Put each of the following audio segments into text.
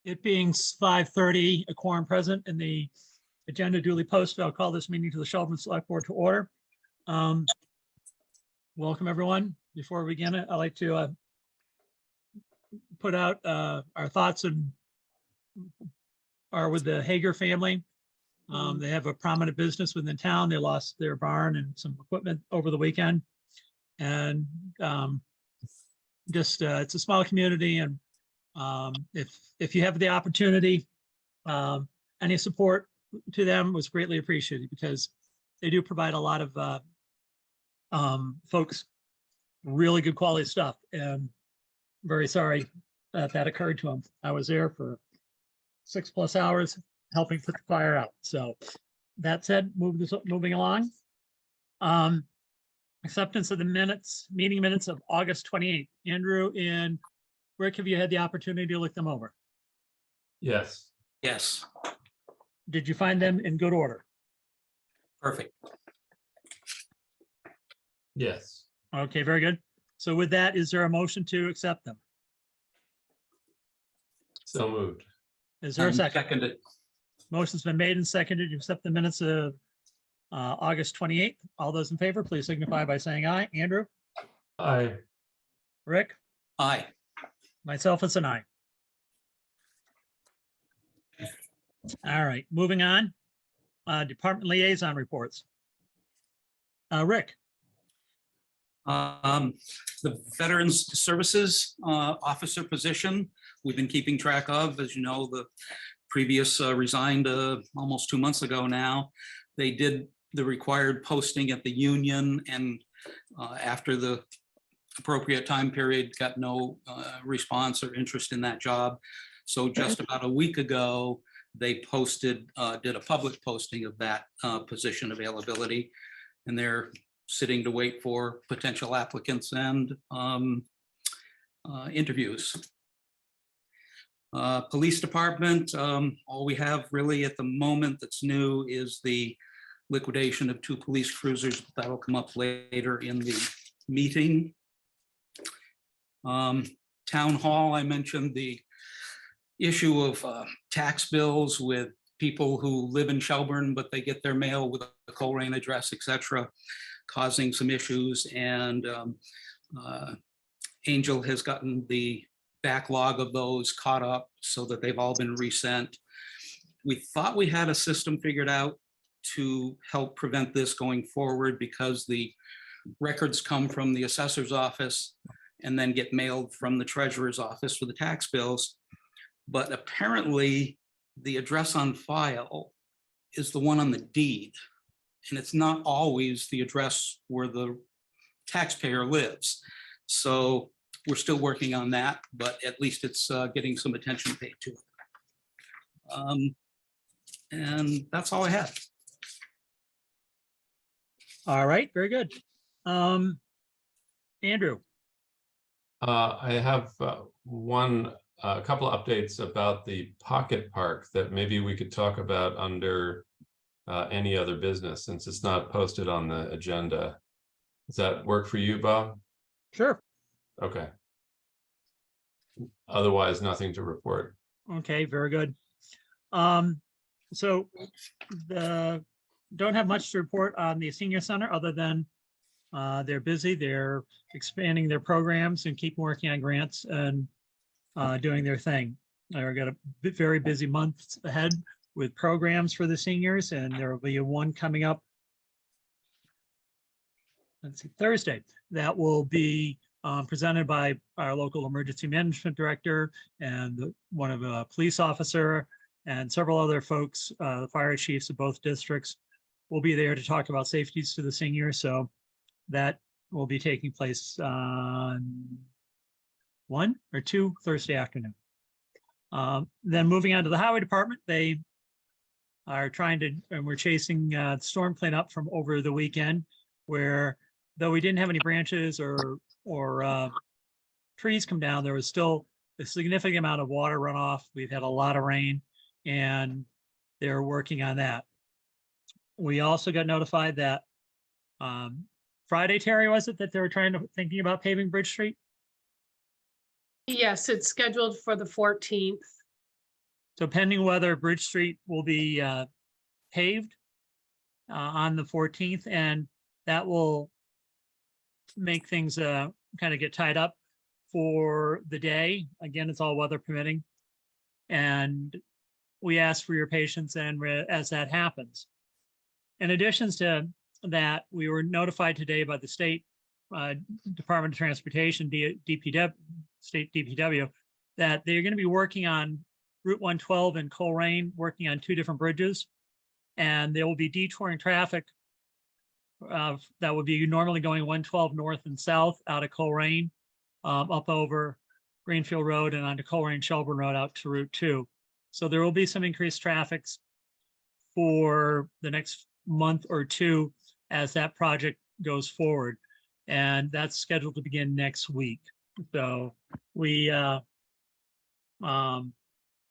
It being 5:30, a quorum present and the agenda duly posted, I'll call this meeting to the Shelburne Select Board to order. Welcome, everyone. Before we begin it, I'd like to put out our thoughts and are with the Hager family. They have a prominent business within town. They lost their barn and some equipment over the weekend. And it's a small community, and if you have the opportunity, any support to them was greatly appreciated, because they do provide a lot of folks really good quality stuff. And very sorry that occurred to them. I was there for 6+ hours helping put the fire out. So that said, moving along. Acceptance of the meeting minutes of August 28th. Andrew and Rick, have you had the opportunity to look them over? Yes. Yes. Did you find them in good order? Perfect. Yes. Okay, very good. So with that, is there a motion to accept them? So moved. Is there a second? Seconded. Motion's been made and seconded to accept the minutes of August 28th. All those in favor, please signify by saying aye. Andrew? Aye. Rick? Aye. Myself, it's an aye. All right, moving on. Department liaison reports. Rick? The Veterans Services officer position, we've been keeping track of. As you know, the previous resigned almost 2 months ago now. They did the required posting at the union, and after the appropriate time period, got no response or interest in that job. So just about a week ago, they posted, did a public posting of that position availability, and they're sitting to wait for potential applicants and interviews. Police department, all we have really at the moment that's new is the liquidation of 2 police cruisers. That'll come up later in the meeting. Town hall, I mentioned the issue of tax bills with people who live in Shelburne, but they get their mail with a Coleraine address, etc., causing some issues. And Angel has gotten the backlog of those caught up so that they've all been resent. We thought we had a system figured out to help prevent this going forward, because the records come from the assessor's office and then get mailed from the treasurer's office for the tax bills. But apparently the address on file is the one on the deed, and it's not always the address where the taxpayer lives. So we're still working on that, but at least it's getting some attention paid to it. And that's all I have. All right, very good. Andrew? I have a couple of updates about the pocket park that maybe we could talk about under any other business, since it's not posted on the agenda. Does that work for you, Bob? Sure. Okay. Otherwise, nothing to report. Okay, very good. So don't have much to report on the senior center, other than they're busy. They're expanding their programs and keep working on grants and doing their thing. They've got a very busy month ahead with programs for the seniors, and there will be one coming up, let's see, Thursday, that will be presented by our local emergency management director and one of a police officer and several other folks. The fire chiefs of both districts will be there to talk about safeties to the seniors. So that will be taking place on 1 or 2 Thursday afternoon. Then moving on to the highway department, they are trying to, and we're chasing storm cleanup from over the weekend, where though we didn't have any branches or trees come down, there was still a significant amount of water runoff. We've had a lot of rain, and they're working on that. We also got notified that Friday, Terry, was it, that they were thinking about paving Bridge Street? Yes, it's scheduled for the 14th. So pending weather, Bridge Street will be paved on the 14th, and that will make things kind of get tied up for the day. Again, it's all weather permitting. And we ask for your patience and as that happens. In addition to that, we were notified today by the state Department of Transportation, DPW, state DPW, that they're going to be working on Route 112 in Coleraine, working on 2 different bridges. And there will be detouring traffic that would be normally going 112 north and south out of Coleraine, up over Greenfield Road and onto Coleraine Shelburne Road out to Route 2. So there will be some increased traffic for the next month or 2 as that project goes forward. And that's scheduled to begin next week. So we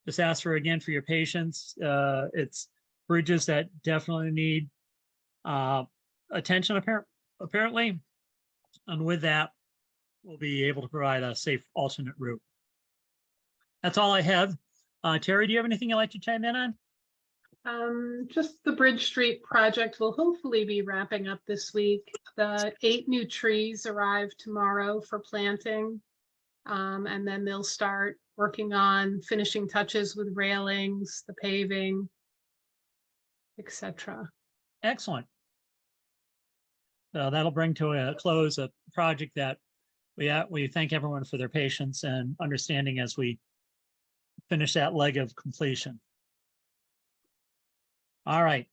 just ask for your patience. It's bridges that definitely need attention apparently. And with that, we'll be able to provide a safe alternate route. That's all I have. Terry, do you have anything you'd like to chime in on? Just the Bridge Street project will hopefully be wrapping up this week. The 8 new trees arrive tomorrow for planting. And then they'll start working on finishing touches with railings, the paving, etc. Excellent. So that'll bring to a close a project that we thank everyone for their patience and understanding as we finish that leg of completion. All right.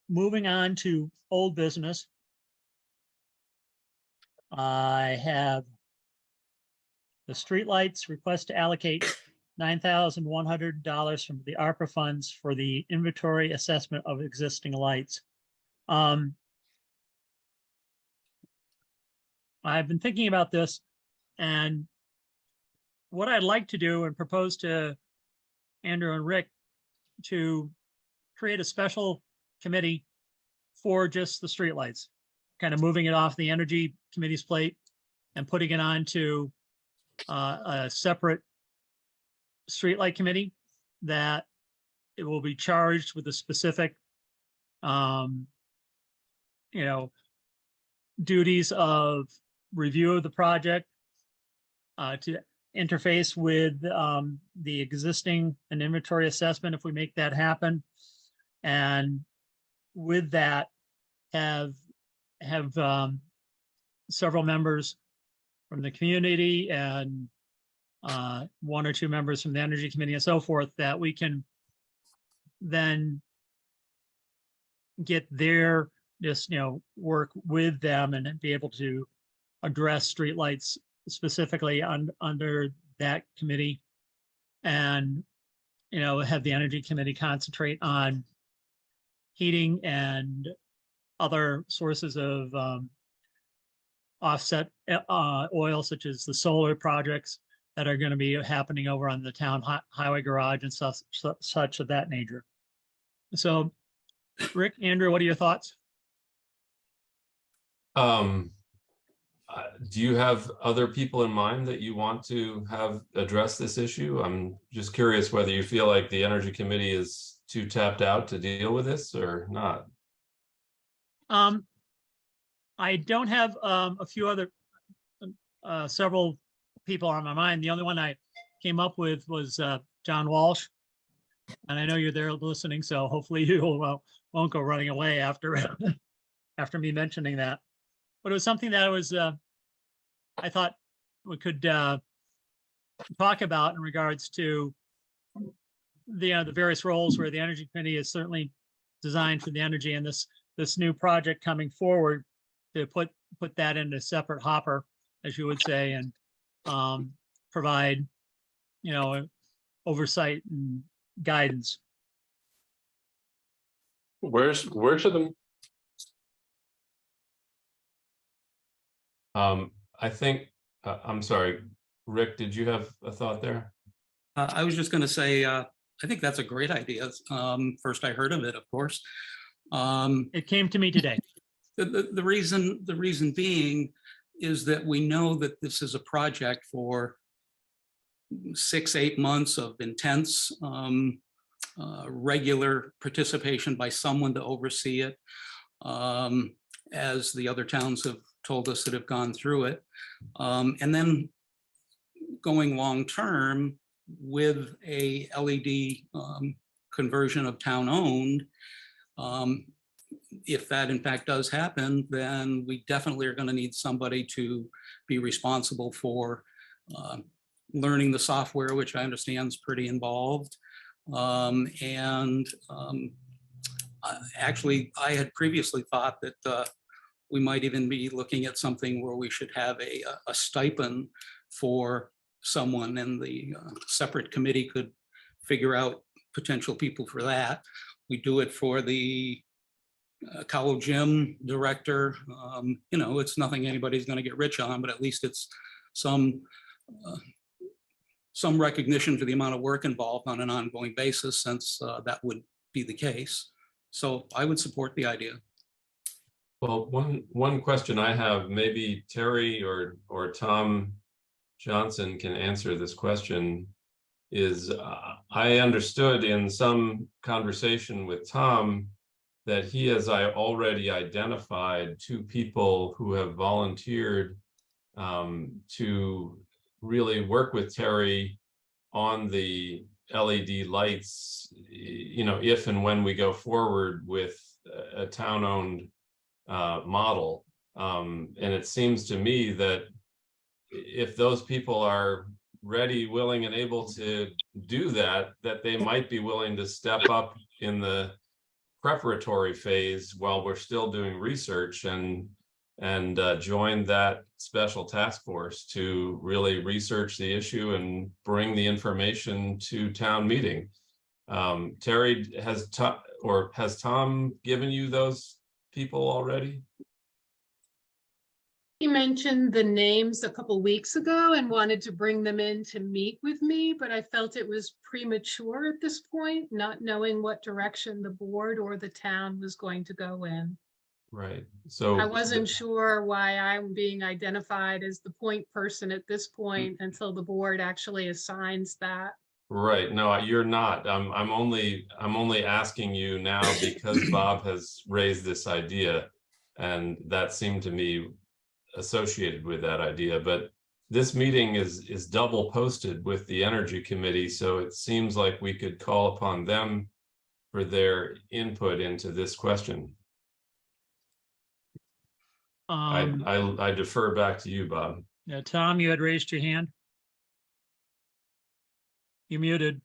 Moving on to old business. I have the streetlights request to allocate $9,100 from the ARPA funds for the inventory assessment of existing lights. I've been thinking about this, and what I'd like to do and propose to Andrew and Rick to create a special committee for just the streetlights, kind of moving it off the Energy Committee's plate and putting it on to a separate streetlight committee that it will be charged with a specific, duties of review of the project, to interface with the existing and inventory assessment if we make that happen, and with that have several members from the community and 1 or 2 members from the Energy Committee and so forth, that we can then get their work with them and be able to address streetlights specifically under that committee, and have the Energy Committee concentrate on heating and other sources of offset oil, such as the solar projects that are going to be happening over on the town highway garage and such of that nature. So, Rick, Andrew, what are your thoughts? Do you have other people in mind that you want to have address this issue? I'm just curious whether you feel like the Energy Committee is too tapped out to deal with this or not. I don't have a few other several people on my mind. The only one I came up with was John Walsh, and I know you're there listening, so hopefully you won't go running away after after me mentioning that. But it was something that I thought we could talk about in regards to the various roles where the Energy Committee is certainly designed for the energy, and this new project coming forward to put that in a separate hopper, as you would say, and provide oversight and guidance. Where should the I think, I'm sorry, Rick, did you have a thought there? I was just going to say, I think that's a great idea. First I heard of it, of course. It came to me today. The reason being is that we know that this is a project for 6-8 months of intense regular participation by someone to oversee it, as the other towns have told us that have gone through it. And then going long-term with a LED conversion of town-owned, if that in fact does happen, then we definitely are going to need somebody to be responsible for learning the software, which I understand is pretty involved. Actually, I had previously thought that we might even be looking at something where we should have a stipend for someone, and the separate committee could figure out potential people for that. We do it for the Cowell Gym director. You know, it's nothing anybody's going to get rich on, but at least it's some recognition for the amount of work involved on an ongoing basis, since that would be the case. So I would support the idea. Well, one question I have, maybe Terry or Tom Johnson can answer this question, is I understood in some conversation with Tom that he has already identified 2 people who have volunteered to really work with Terry on the LED lights, you know, if and when we go forward with a town-owned model. And it seems to me that if those people are ready, willing, and able to do that, that they might be willing to step up in the preparatory phase while we're still doing research and join that special task force to really research the issue and bring the information to town meeting. Terry, has Tom given you those people already? He mentioned the names a couple weeks ago and wanted to bring them in to meet with me, but I felt it was premature at this point, not knowing what direction the board or the town was going to go in. Right. So I wasn't sure why I'm being identified as the point person at this point until the board actually assigns that. Right. No, you're not. I'm only asking you now because Bob has raised this idea, and that seemed to me associated with that idea. But this meeting is double posted with the Energy Committee, so it seems like we could call upon them for their input into this question. I defer back to you, Bob. Yeah, Tom, you had raised your hand. You're muted.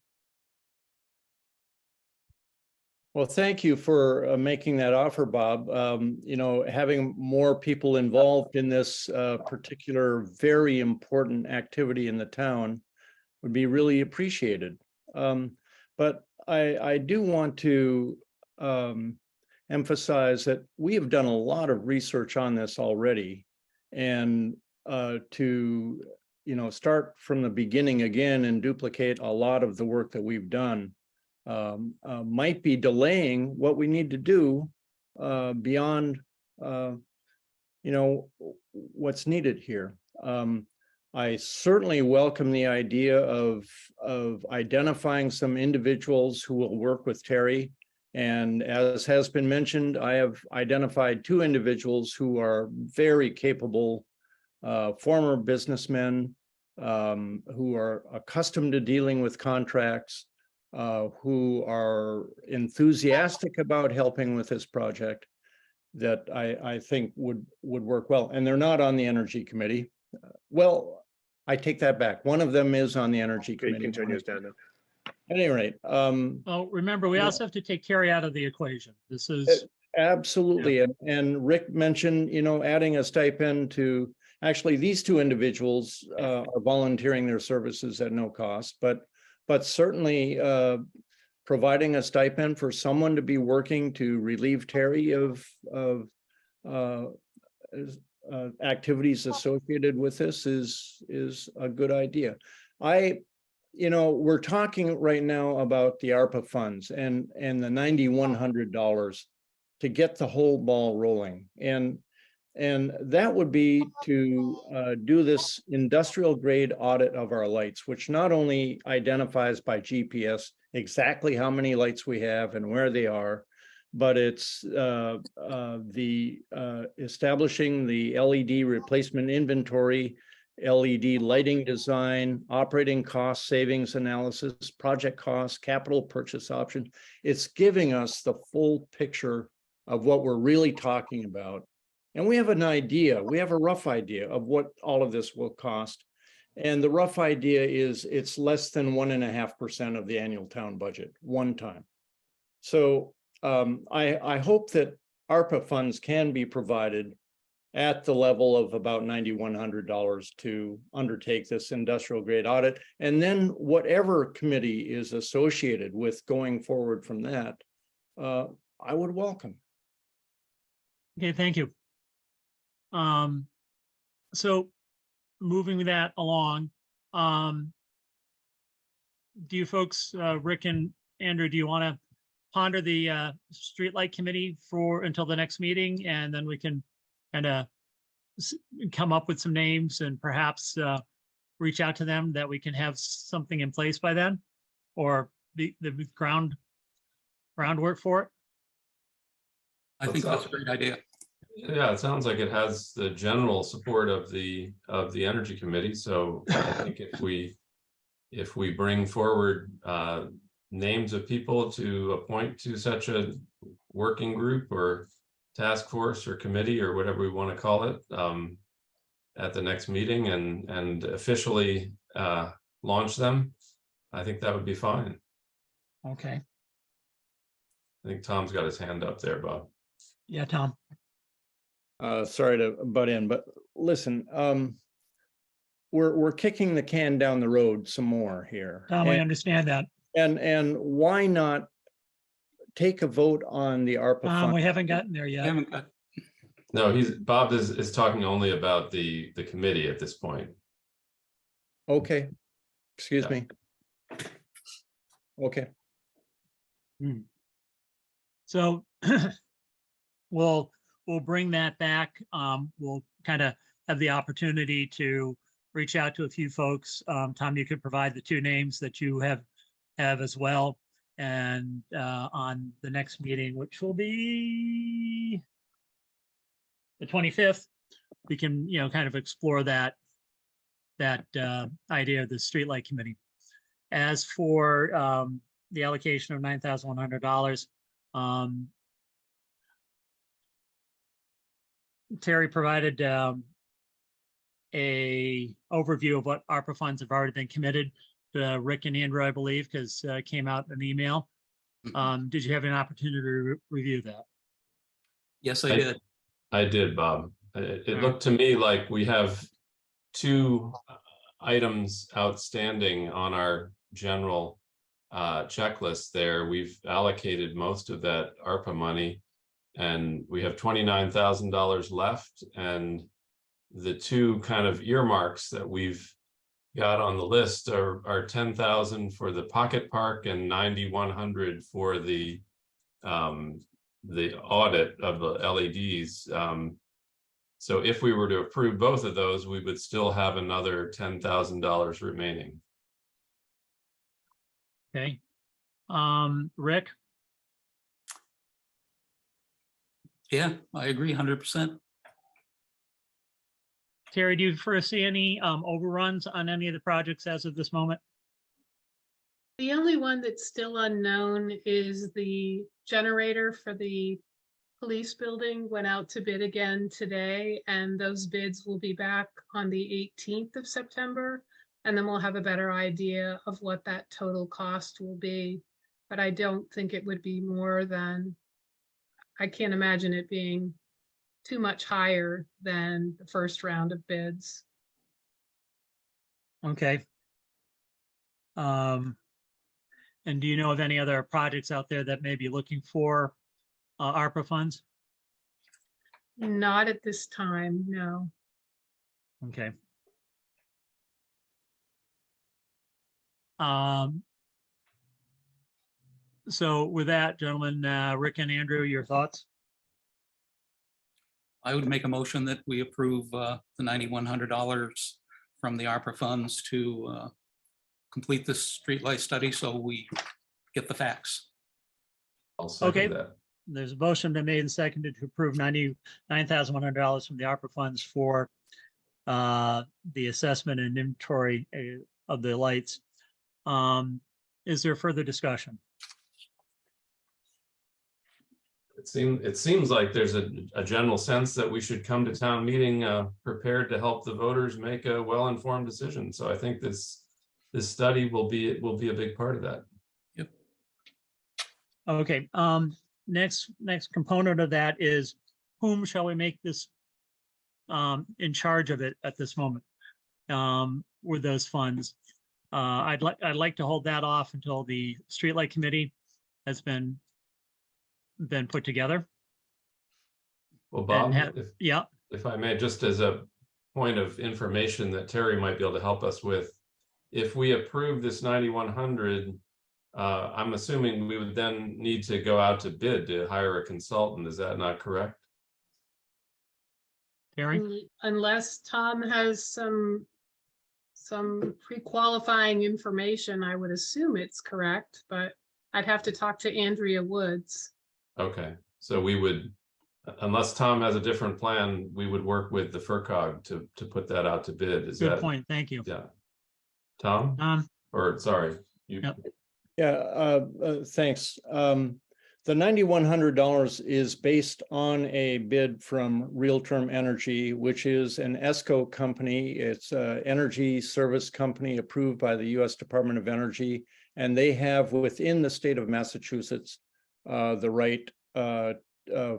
Well, thank you for making that offer, Bob. You know, having more people involved in this particular very important activity in the town would be really appreciated. But I do want to emphasize that we have done a lot of research on this already, and to, you know, start from the beginning again and duplicate a lot of the work that we've done might be delaying what we need to do beyond, you know, what's needed here. I certainly welcome the idea of identifying some individuals who will work with Terry. And as has been mentioned, I have identified 2 individuals who are very capable former businessmen who are accustomed to dealing with contracts, who are enthusiastic about helping with this project, that I think would work well. And they're not on the Energy Committee. Well, I take that back. One of them is on the Energy Committee. Continues down now. At any rate. Oh, remember, we also have to take Terry out of the equation. This is Absolutely. And Rick mentioned, you know, adding a stipend to, actually, these 2 individuals are volunteering their services at no cost, but certainly providing a stipend for someone to be working to relieve Terry of activities associated with this is a good idea. You know, we're talking right now about the ARPA funds and the $9,100 to get the whole ball rolling. And And that would be to do this industrial grade audit of our lights, which not only identifies by GPS exactly how many lights we have and where they are, but it's establishing the LED replacement inventory, LED lighting design, operating cost savings analysis, project costs, capital purchase options. It's giving us the full picture of what we're really talking about. And we have an idea, we have a rough idea of what all of this will cost. And the rough idea is it's less than 1.5% of the annual town budget, one time. So I hope that ARPA funds can be provided at the level of about $9,100 to undertake this industrial grade audit. And then whatever committee is associated with going forward from that, I would welcome. Okay, thank you. So moving that along, do you folks, Rick and Andrew, do you want to ponder the streetlight committee for until the next meeting, and then we can kind of come up with some names and perhaps reach out to them that we can have something in place by then, or the groundwork for it? I think that's a great idea. Yeah, it sounds like it has the general support of the Energy Committee. So I think if we bring forward names of people to appoint to such a working group or task force or committee or whatever we want to call it at the next meeting and officially launch them, I think that would be fine. Okay. I think Tom's got his hand up there, Bob. Yeah, Tom. Sorry to butt in, but listen, we're kicking the can down the road some more here. Tom, I understand that. And why not take a vote on the ARPA fund? We haven't gotten there I yet. haven't got, No, Bob is talking only about the committee at this point. Okay, excuse Yeah. me. Okay. So we'll bring that back. We'll kind of have the opportunity to reach out to a few folks. Tom, you could provide the two names that you have as well. And on the next meeting, which will be the 25th, we can, kind of explore that idea of the streetlight committee. As for the allocation of $9,100, Terry provided a overview of what ARPA funds have already been committed to Rick and Andrew, I believe, because it came out in an email. Did you have an opportunity to review that? yes, I did. I did, Bob. It looked to me like we have two items outstanding on our general checklist there. We've allocated most of that ARPA money, and we have $29,000 left. And the two kind of earmarks that we've got on the list are 10,000 for the pocket park and 9,100 for the audit of the LEDs. So if we were to approve both of those, we would still have another $10,000 remaining. Okay. Rick? Yeah, I agree 100%. Terry, do you foresee any overruns on any of the projects as of this moment? The only one that's still unknown is the generator for the police building went out to bid again today, and those bids will be back on the 18th of September. And then we'll have a better idea of what that total cost will be. But I don't think it would be more than, I can't imagine it being too much higher than the first round of bids. Okay. And do you know of any other projects out there that may be looking for ARPA funds? Not at this time, no. Okay. So with that, gentlemen, Rick and Andrew, your thoughts? I would make a motion that we approve the $9,100 from the ARPA funds to complete this streetlight study so we get the facts. I'll second Okay. that. There's a motion been made and seconded to approve $99,100 from the ARPA funds for the assessment and inventory of the lights. Is there further discussion? It seems like there's a general sense that we should come to town meeting prepared to help the voters make a well-informed decision. So I think this study will be a big part of that. Okay, next component of that is whom shall we make this in charge of it at this moment with those funds? I'd like to hold that off until the streetlight committee has been put together. Well, Bob, Yeah, if I may, just as a point of information that Terry might be able to help us with, if we approve this 9,100, I'm assuming we would then need to go out to bid to hire a consultant. Is that not correct? Terry? Unless Tom has some pre-qualifying information, I would assume it's correct, but I'd have to talk to Andrea Woods. Okay, so we would, unless Tom has a different plan, we would work with the FERCog to put that out to bid. Is Good that? point, thank you. Yeah. Tom? Or sorry, you. Yep. Yeah, thanks. The $9,100 is based on a bid from Real Term Energy, which is an ESCO company. It's an energy service company approved by the U.S. Department of Energy, and they have within the state of Massachusetts the right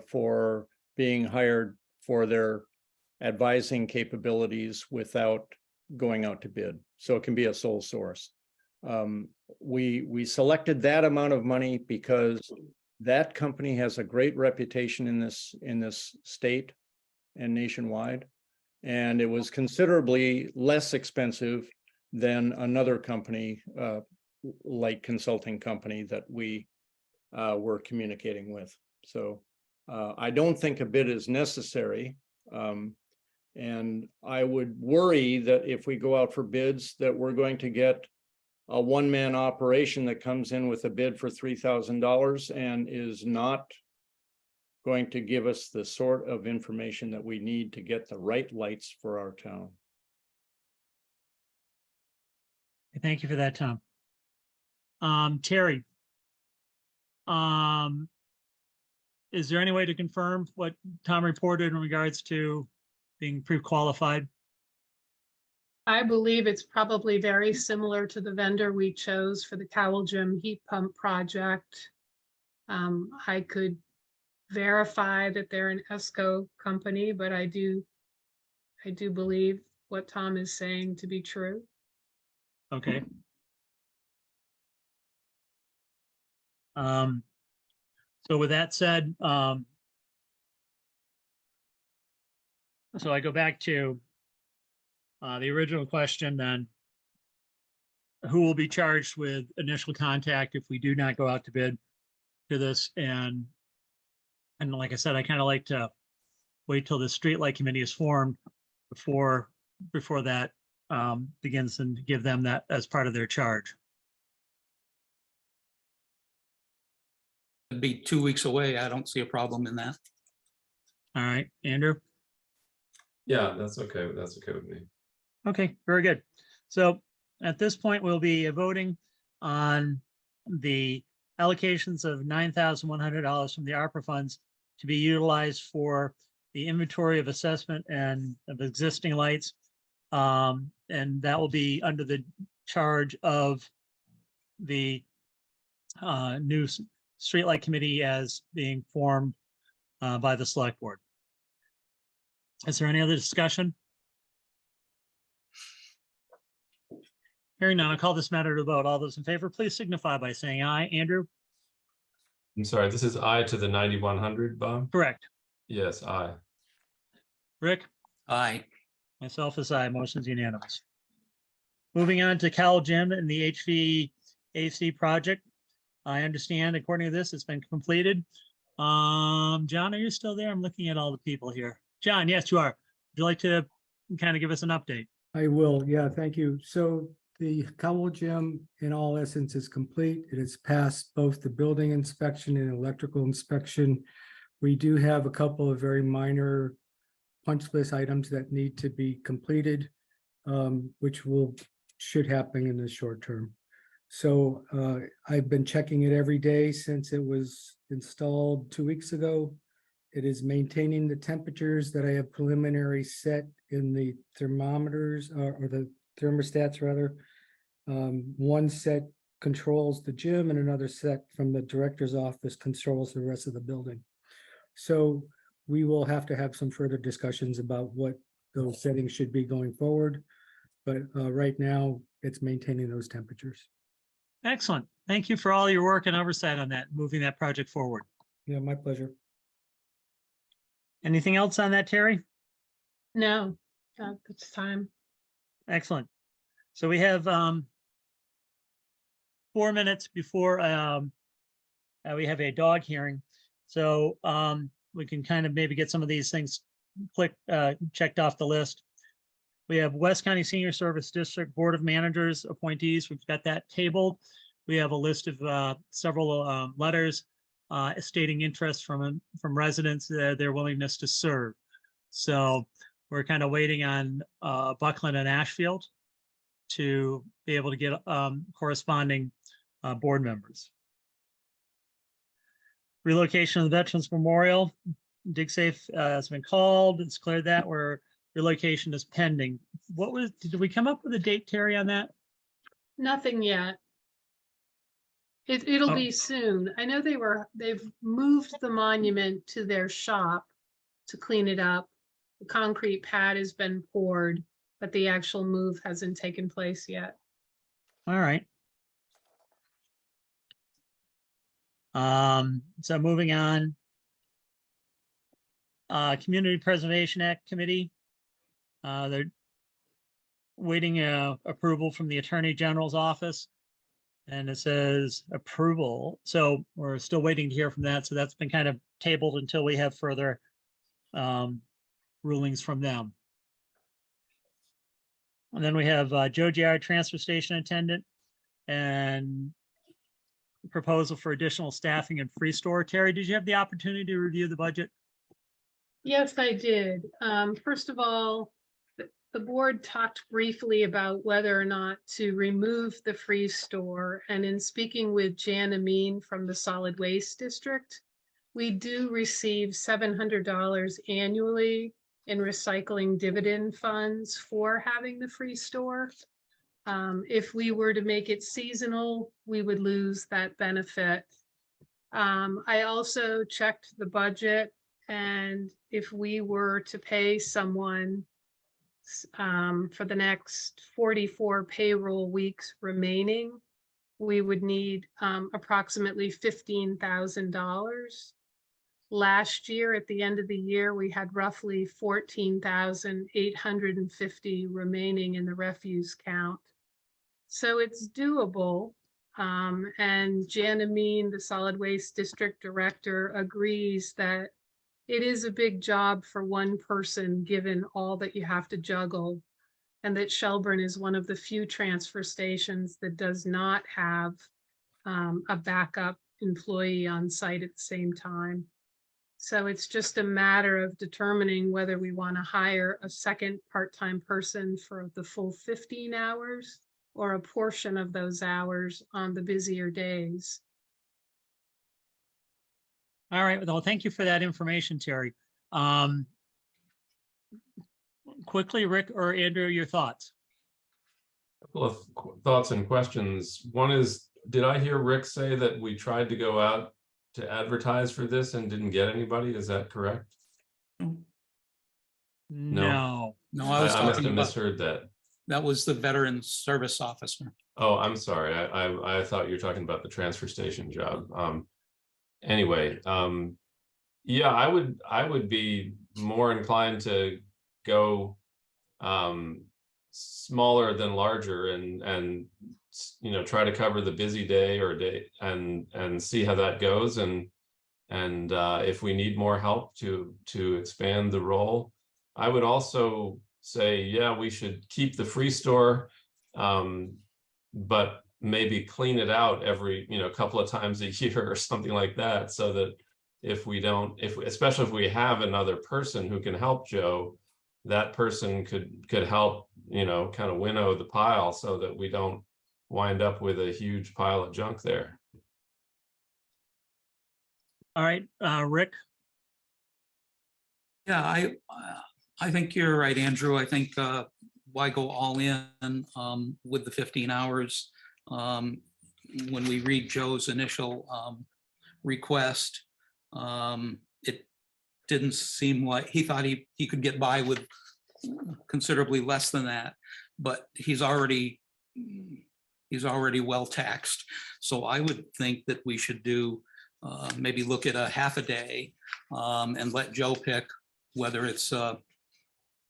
for being hired for their advising capabilities without going out to bid. So it can be a sole source. We selected that amount of money because that company has a great reputation in this state and nationwide, and it was considerably less expensive than another company, light consulting company that we were communicating with. So I don't think a bid is necessary. And I would worry that if we go out for bids, that we're going to get a one-man operation that comes in with a bid for $3,000 and is not going to give us the sort of information that we need to get the right lights for our town. Thank you for that, Tom. Terry, is there any way to confirm what Tom reported in regards to being pre-qualified? I believe it's probably very similar to the vendor we chose for the Cowell Gym heat pump project. I could verify that they're an ESCO company, but I do believe what Tom is saying to be true. Okay. So with that said, so I go back to the original question then. Who will be charged with initial contact if we do not go out to bid to this? And like I said, I kind of like to wait till the streetlight committee is formed before that begins and give them that as part of their charge. It'd be 2 weeks away. I don't see a problem in that. All right, Andrew? Yeah, that's okay. That's okay with me. Okay, very good. So at this point, we'll be voting on the allocations of $9,100 from the ARPA funds to be utilized for the inventory of assessment and of existing lights. And that will be under the charge of the new streetlight committee as being formed by the select board. Is there any other discussion? Hearing none, I'll call this matter to vote. All those in favor, please signify by saying aye. Andrew? I'm sorry, this is I to the 9,100, Bob? Correct. Yes, I. Rick? Aye. Myself is aye. Motion's unanimous. Moving on to Cal Gym and the HVAC project. I understand according to this, it's been completed. John, are you still there? I'm looking at all the people here. John, yes, you are. Would you like to kind of give us an update? I will, yeah, thank you. So the Cowell Gym in all essence is complete. It has passed both the building inspection and electrical inspection. We do have a couple of very minor punch list items that need to be completed, which should happen in the short term. So I've been checking it every day since it was installed 2 weeks ago. It is maintaining the temperatures that I have preliminary set in the thermometers or the thermostats rather. One set controls the gym and another set from the director's office controls the rest of the building. So we will have to have some further discussions about what those settings should be going forward. But right now it's maintaining those temperatures. Excellent. Thank you for all your work and oversight on that, moving that project forward. Yeah, my pleasure. Anything else on that, Terry? No, not this time. Excellent. So we have 4 minutes before we have a dog hearing. So we can kind of maybe get some of these things checked off the list. We have West County Senior Service District Board of Managers appointees. We've got that tabled. We have a list of several letters stating interest from residents, their willingness to serve. So we're kind of waiting on Buckland and Ashfield to be able to get corresponding board members. Relocation of the Veterans Memorial, DigSafe has been called. It's cleared that where relocation is pending. Did we come up with a date, Terry, on that? Nothing yet. It'll Oh. be soon. I know they've moved the monument to their shop to clean it up. The concrete pad has been poured, but the actual move hasn't taken place yet. All right. So moving on. Community Preservation Act Committee. They're waiting approval from the Attorney General's office. And it says approval. So we're still waiting to hear from that. So that's been kind of tabled until we have further rulings from them. And then we have Joe Giard, transfer station attendant, and proposal for additional staffing and free store. Terry, did you have the opportunity to review the budget? Yes, I did. First of all, the board talked briefly about whether or not to remove the free store. And in speaking with Jan Amin from the Solid Waste District, we do receive $700 annually in recycling dividend funds for having the free store. If we were to make it seasonal, we would lose that benefit. I also checked the budget, and if we were to pay someone for the next 44 payroll weeks remaining, we would need approximately $15,000. Last year, at the end of the year, we had roughly 14,850 remaining in the refuse count. So it's doable. And Jan Amin, the Solid Waste District Director, agrees that it is a big job for one person, given all that you have to juggle, and that Shelburne is one of the few transfer stations that does not have a backup employee on site at the same time. So it's just a matter of determining whether we want to hire a second part-time person for the full 15 hours or a portion of those hours on the busier days. All right, well, thank you for that information, Terry. Quickly, Rick or Andrew, your thoughts? Couple of thoughts and questions. One is, did I hear Rick say that we tried to go out to advertise for this and didn't get anybody? Is that correct? No. No, I I was must talking have about, misheard that. that was the Veteran Service Officer. Oh, I'm sorry. I thought you were talking about the transfer station job. Anyway, yeah, I would be more inclined to go smaller than larger and try to cover the busy day and see how that goes, and if we need more help to expand the role, I would also say, yeah, we should keep the free store, but maybe clean it out every, couple of times a year or something like that, so that if we don't, especially if we have another person who can help Joe, that person could help, kind of winnow the pile so that we don't wind up with a huge pile of junk there. All right, Rick, Yeah, I think you're right, Andrew. I think why go all in with the 15 hours? When we read Joe's initial request, it didn't seem like he thought he could get by with considerably less than that, but he's already well taxed. So I would think that we should do maybe look at a half a day and let Joe pick whether it's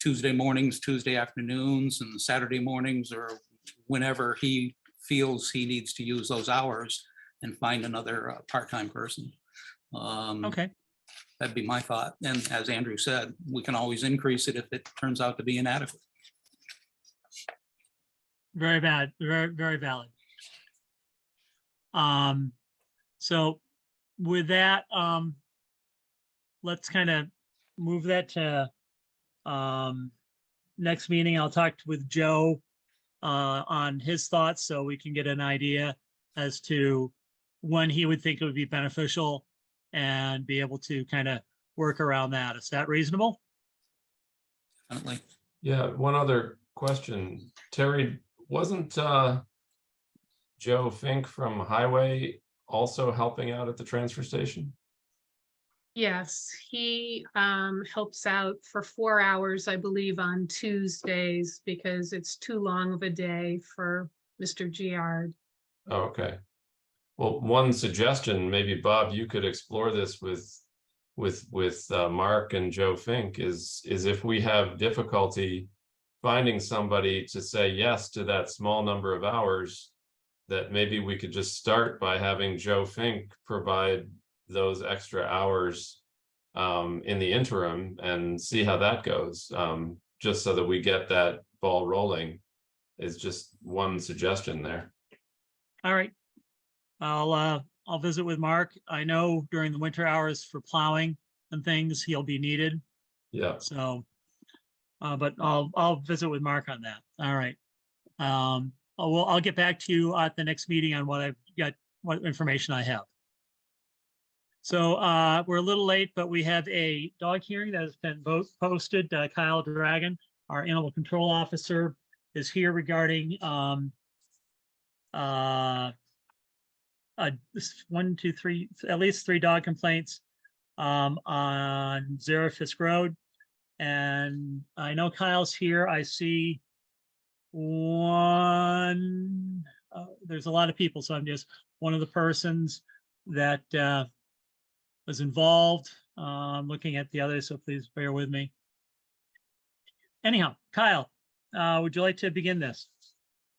Tuesday mornings, Tuesday afternoons, and Saturday mornings, or whenever he feels he needs to use those hours, and find another part-time person. okay, That'd be my thought. And as Andrew said, we can always increase it if it turns out to be inadequate. very bad, very valid. So with that, let's kind of move that to next meeting. I'll talk with Joe on his thoughts so we can get an idea as to when he would think it would be beneficial and be able to kind of work around that. Is that reasonable? Definitely. Yeah, one other question. Terry, wasn't Joe Fink from Highway also helping out at the transfer station? Yes, he helps out for 4 hours, I believe, on Tuesdays because it's too long of a day for Mr. Giard. Oh, okay. Well, one suggestion, maybe Bob, you could explore this with Mark and Joe Fink, is if we have difficulty finding somebody to say yes to that small number of hours, that maybe we could just start by having Joe Fink provide those extra hours in the interim and see how that goes, just so that we get that ball rolling, is just one suggestion there. All right. I'll visit with Mark. I know during the winter hours for plowing and things, he'll be needed. Yeah. So, but I'll visit with Mark on that. All right. I'll get back to you at the next meeting on what I've got, what information I have. So we're a little late, but we have a dog hearing that has been posted. Kyle Dragon, our animal control officer, is here regarding at least three dog complaints on Zerafisk Road. And I know Kyle's here. I see one, there's a lot of people, so I'm just one of the persons that was involved. I'm looking at the others, so please bear with me. Anyhow, Kyle, would you like to begin this?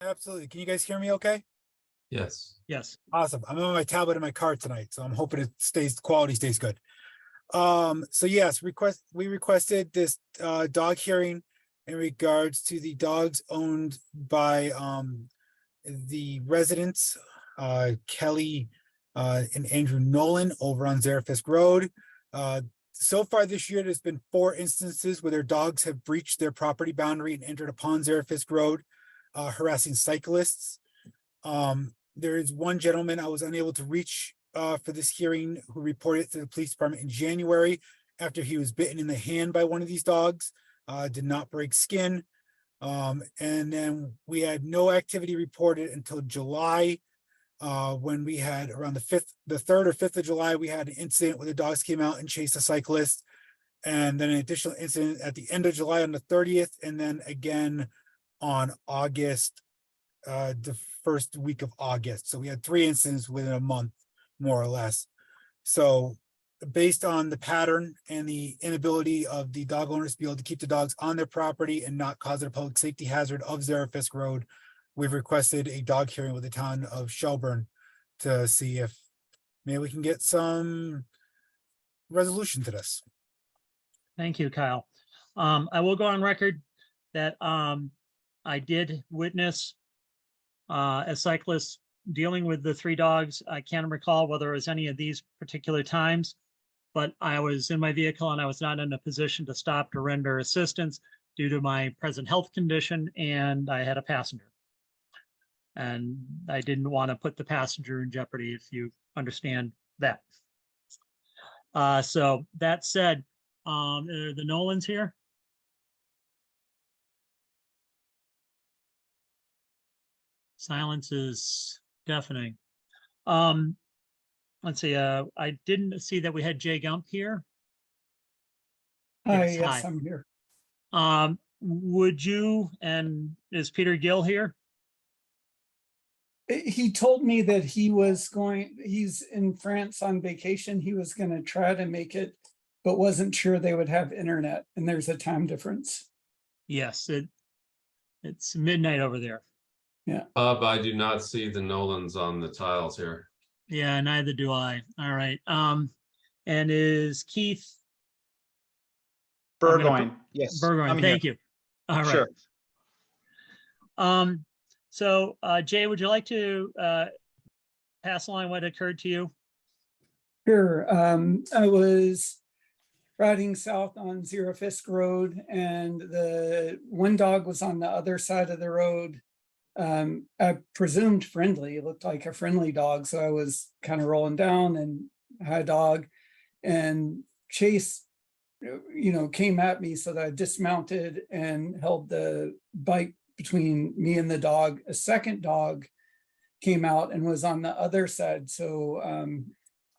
Absolutely. Can you guys hear me okay? Yes. Yes. Awesome. I'm on my tablet in my car tonight, so I'm hoping quality stays good. So yes, we requested this dog hearing in regards to the dogs owned by the residents, Kelly and Andrew Nolan over on Zerafisk Road. So far this year, there's been 4 instances where their dogs have breached their property boundary and entered upon Zerafisk Road, harassing cyclists. There is one gentleman I was unable to reach for this hearing who reported to the police department in January after he was bitten in the hand by one of these dogs, did not break skin. And then we had no activity reported until July, when we had around the 3rd or 5th of July, we had an incident where the dogs came out and chased a cyclist. And then an additional incident at the end of July on the 30th, and then again on August, the first week of August. So we had 3 incidents within a month, more or less. So based on the pattern and the inability of the dog owners to be able to keep the dogs on their property and not cause it a public safety hazard of Zerafisk Road, we've requested a dog hearing with the town of Shelburne to see if maybe we can get some resolution to this. Thank you, Kyle. I will go on record that I did witness a cyclist dealing with the 3 dogs. I can't recall whether it was any of these particular times, but I was in my vehicle and I was not in a position to stop to render assistance due to my present health condition, and I had a passenger. And I didn't want to put the passenger in jeopardy, if you understand that. So that said, are the Nolans here? Silence is deafening. Let's see, I didn't see that we had Jay Gump here. Yes, hi. I'm here. Would you, and is Peter Gill here? He told me that he's in France on vacation. He was going to try to make it, but wasn't sure they would have internet, and there's a time difference. Yes, it's midnight over there. Bob, I do not see the Nolans on the tiles here. Yeah, neither do I. All right. And is Keith Burgoyne, yes. Burgoyne? I'm here. Thank you. All right. Sure. So Jay, would you like to pass along what occurred to you? Sure. I was riding south on Zero Fisk Road, and the one dog was on the other side of the road. I presumed friendly. It looked like a friendly dog, so I was kind of rolling down, and hi dog, and Chase, came at me, so that I dismounted and held the bike between me and the dog. A second dog came out and was on the other side, so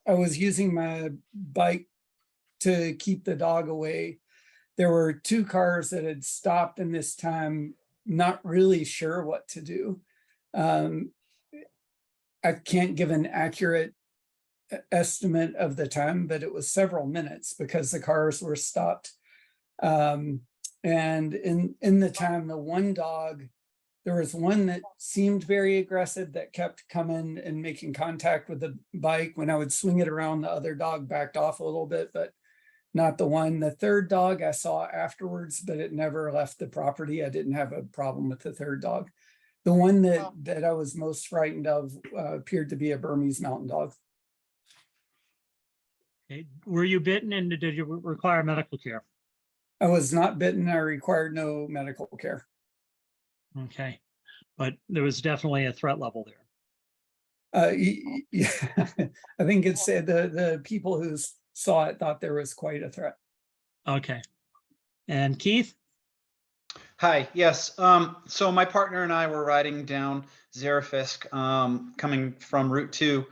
I was using my bike to keep the dog away. There were 2 cars that had stopped in this time, not really sure what to do. I can't give an accurate estimate of the time, but it was several minutes because the cars were stopped. And in the time, the one dog, there was one that seemed very aggressive that kept coming and making contact with the bike. When I would swing it around, the other dog backed off a little bit, but not the one. The third dog I saw afterwards, but it never left the property. I didn't have a problem with the third dog. The one that I was most frightened of appeared to be a Burmese mountain dog. Okay. Were you bitten, and did you require medical care? I was not bitten. I required no medical care. Okay, but there was definitely a threat level there. Yeah, I think it's the people who saw it thought there was quite a threat. Okay. And Keith? Hi, yes. So my partner and I were riding down Zerafisk, coming from Route 2,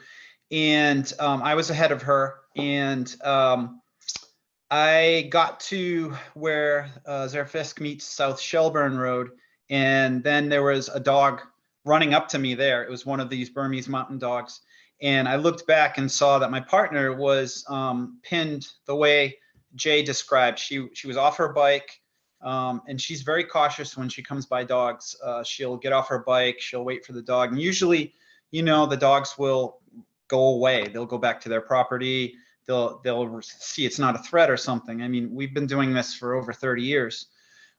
and I was ahead of her, and I got to where Zerafisk meets South Shelburne Road, and then there was a dog running up to me there. It was one of these Burmese mountain dogs. And I looked back and saw that my partner was pinned the way Jay described. She was off her bike, and she's very cautious when she comes by dogs. She'll get off her bike, she'll wait for the dog. And usually, the dogs will go away. They'll go back to their property. They'll see it's not a threat or something. I mean, we've been doing this for over 30 years,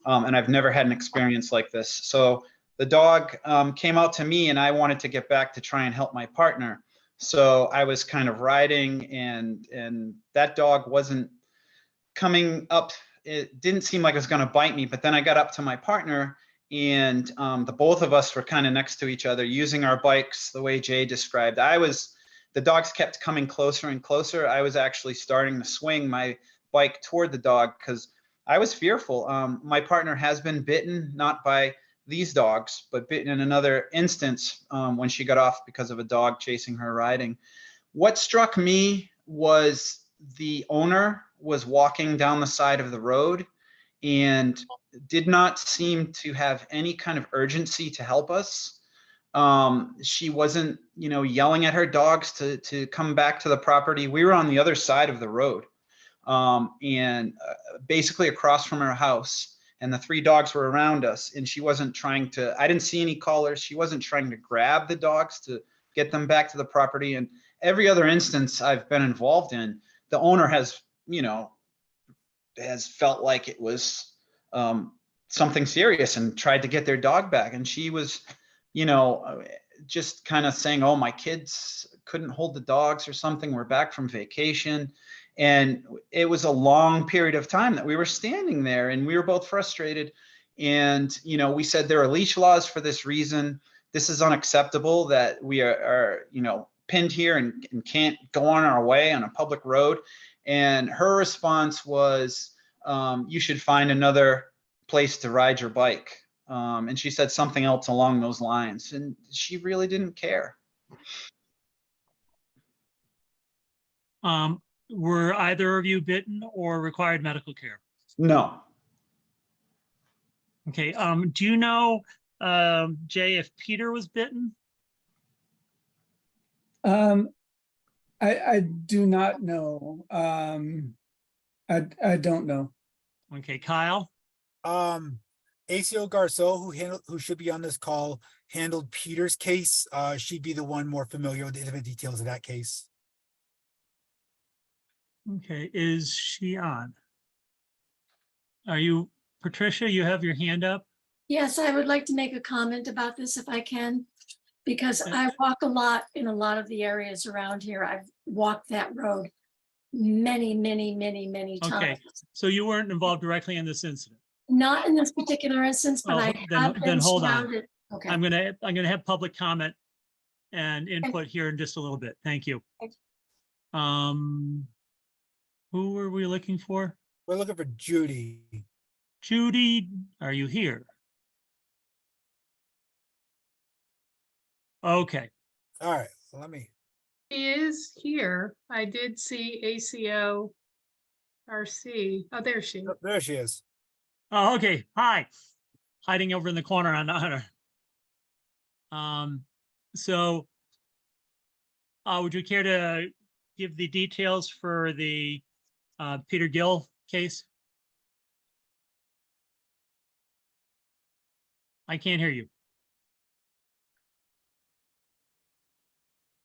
and I've never had an experience like this. So the dog came out to me, and I wanted to get back to try and help my partner. So I was kind of riding, and that dog wasn't coming up. It didn't seem like it was going to bite me, but then I got up to my partner, and the both of us were kind of next to each other using our bikes the way Jay described. The dogs kept coming closer and closer. I was actually starting to swing my bike toward the dog because I was fearful. My partner has been bitten, not by these dogs, but bitten in another instance when she got off because of a dog chasing her riding. What struck me was the owner was walking down the side of the road and did not seem to have any kind of urgency to help us. She wasn't, yelling at her dogs to come back to the property. We were on the other side of the road, and basically across from her house. And the 3 dogs were around us, and she wasn't trying to, I didn't see any collars. She wasn't trying to grab the dogs to get them back to the property. And every other instance I've been involved in, the owner has, has felt like it was something serious and tried to get their dog back. And she was, just kind of saying, oh, my kids couldn't hold the dogs or something. We're back from vacation. And it was a long period of time that we were standing there, and we were both frustrated. And, we said there are leash laws for this reason. This is unacceptable that we are pinned here and can't go on our way on a public road. And her response was, you should find another place to ride your bike. And she said something else along those lines, and she really didn't care. Were either of you bitten or required medical care? No. Okay, do you know, Jay, if Peter was bitten? I do not know. I don't know. Okay, Kyle? ACO Garceau, who should be on this call, handled Peter's case. She'd be the one more familiar with the intimate details of that case. Okay, is she on? Are you, Patricia, you have your hand up? Yes, I would like to make a comment about this if I can, because I walk a lot in a lot of the areas around here. I've walked that road many, many, many, many times. Okay, so you weren't involved directly in this incident? Not in this particular instance, but Oh, I then- have then been hold on. surrounded. Okay. I'm gonna have public comment and input here in just a little bit. Thank you. Okay. Who were we looking for? We're looking for Judy. Judy, are you here? Okay, All right, let me. He is here. I did see ACO RC. Oh, there she is. Oh, there she is. oh, okay, hi. Hiding over in the corner on her. So would you care to give the details for the Peter Gill case? I can't hear you.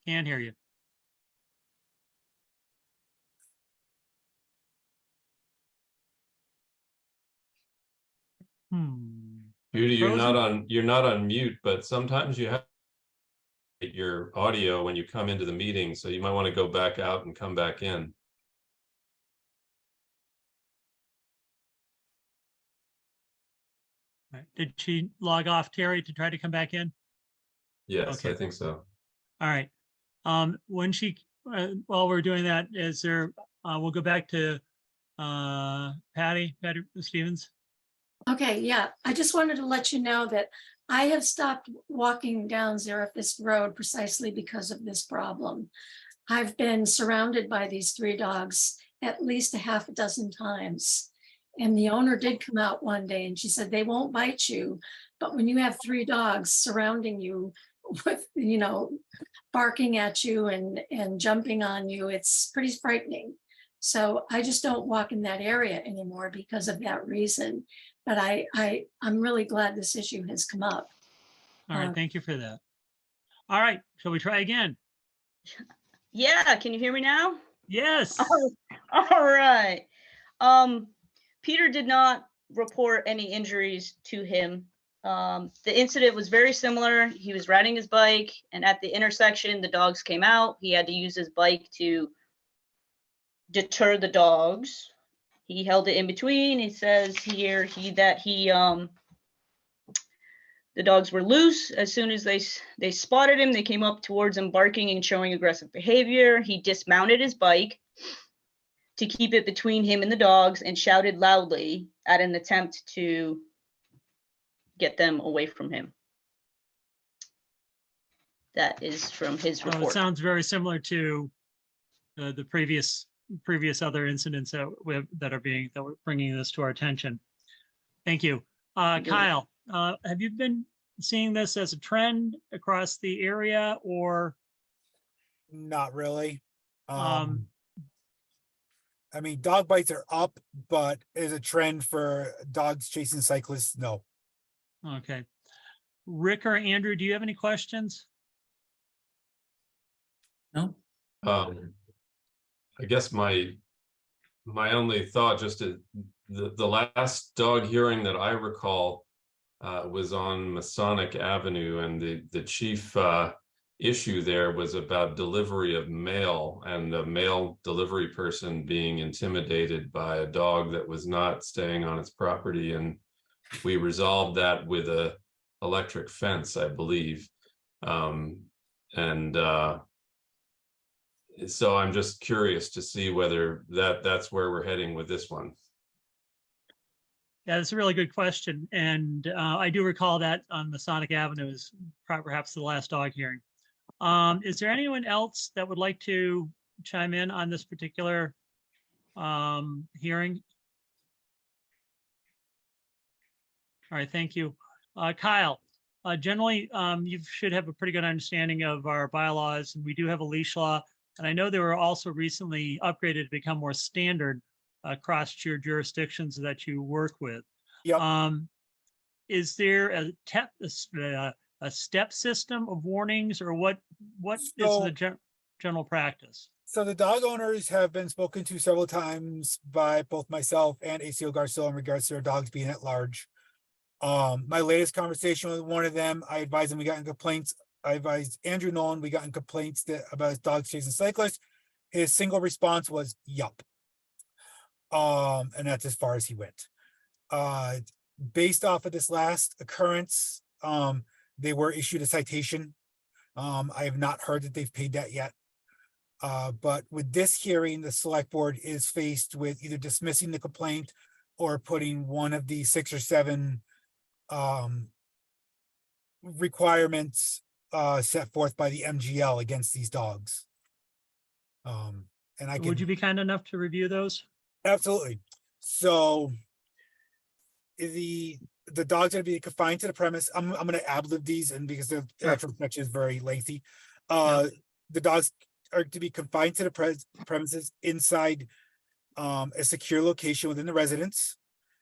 Can't hear you. Judy, Frozen? you're not on mute, but sometimes you have your audio when you come into the meeting, so you might want to go back out and come back in. Right. Did she log off, Terry, to try to come back in? Yes, Okay. I think so. All right. When she, while we're doing that, is there, we'll go back to Patty Stevens. Okay, yeah, I just wanted to let you know that I have stopped walking down Zerafisk Road precisely because of this problem. I've been surrounded by these 3 dogs at least a half a dozen times. And the owner did come out one day and she said, they won't bite you, but when you have 3 dogs surrounding you with, barking at you and jumping on you, it's pretty frightening. So I just don't walk in that area anymore because of that reason. But I'm really glad this issue has come up. All right, thank you for that. All right, shall we try again? Yeah, can you hear me now? Yes. All right. Peter did not report any injuries to him. The incident was very similar. He was riding his bike, and at the intersection, the dogs came out. He had to use his bike to deter the dogs. He held it in between. It says here the dogs were loose. As soon as they spotted him, they came up towards him, barking and showing aggressive behavior. He dismounted his bike to keep it between him and the dogs and shouted loudly at an attempt to get them away from him. That is from his Well, report. it sounds very similar to the previous other incidents that we're bringing this to our attention. Thank you. Kyle, have you been seeing this as a trend across the area, or? Not really. I mean, dog bites are up, but is a trend for dogs chasing cyclists? No. Okay. Rick or Andrew, do you have any questions? No. I guess my only thought, just to the last dog hearing that I recall was on Masonic Avenue, and the chief issue there was about delivery of mail, and the mail delivery person being intimidated by a dog that was not staying on its property, and we resolved that with a electric fence, I believe. So I'm just curious to see whether that's where we're heading with this one. Yeah, that's a really good question. And I do recall that on Masonic Avenue is perhaps the last dog hearing. Is there anyone else that would like to chime in on this particular hearing? All right, thank you. Kyle, generally, you should have a pretty good understanding of our bylaws, and we do have a leash law. And I know they were also recently upgraded to become more standard across your jurisdictions that you work with. Yep. Is there a step system of warnings, or what is the general practice? So the dog owners have been spoken to several times by both myself and ACO Garceau in regards to their dogs being at large. My latest conversation with one of them, I advised him we got in complaints. I advised Andrew Nolan, we got in complaints about his dogs chasing cyclists. His single response was, yup. And that's as far as he went. Based off of this last occurrence, they were issued a citation. I have not heard that they've paid that yet. But with this hearing, the select board is faced with either dismissing the complaint or putting one of the 6 or 7 requirements set forth by the MGL against these dogs. And Would you be kind enough to review those? Absolutely. So the dogs are to be confined to the premise. I'm going to ad-lib these, and because the actual section is very lengthy. The dogs are to be confined to the premises inside a secure location within the residence.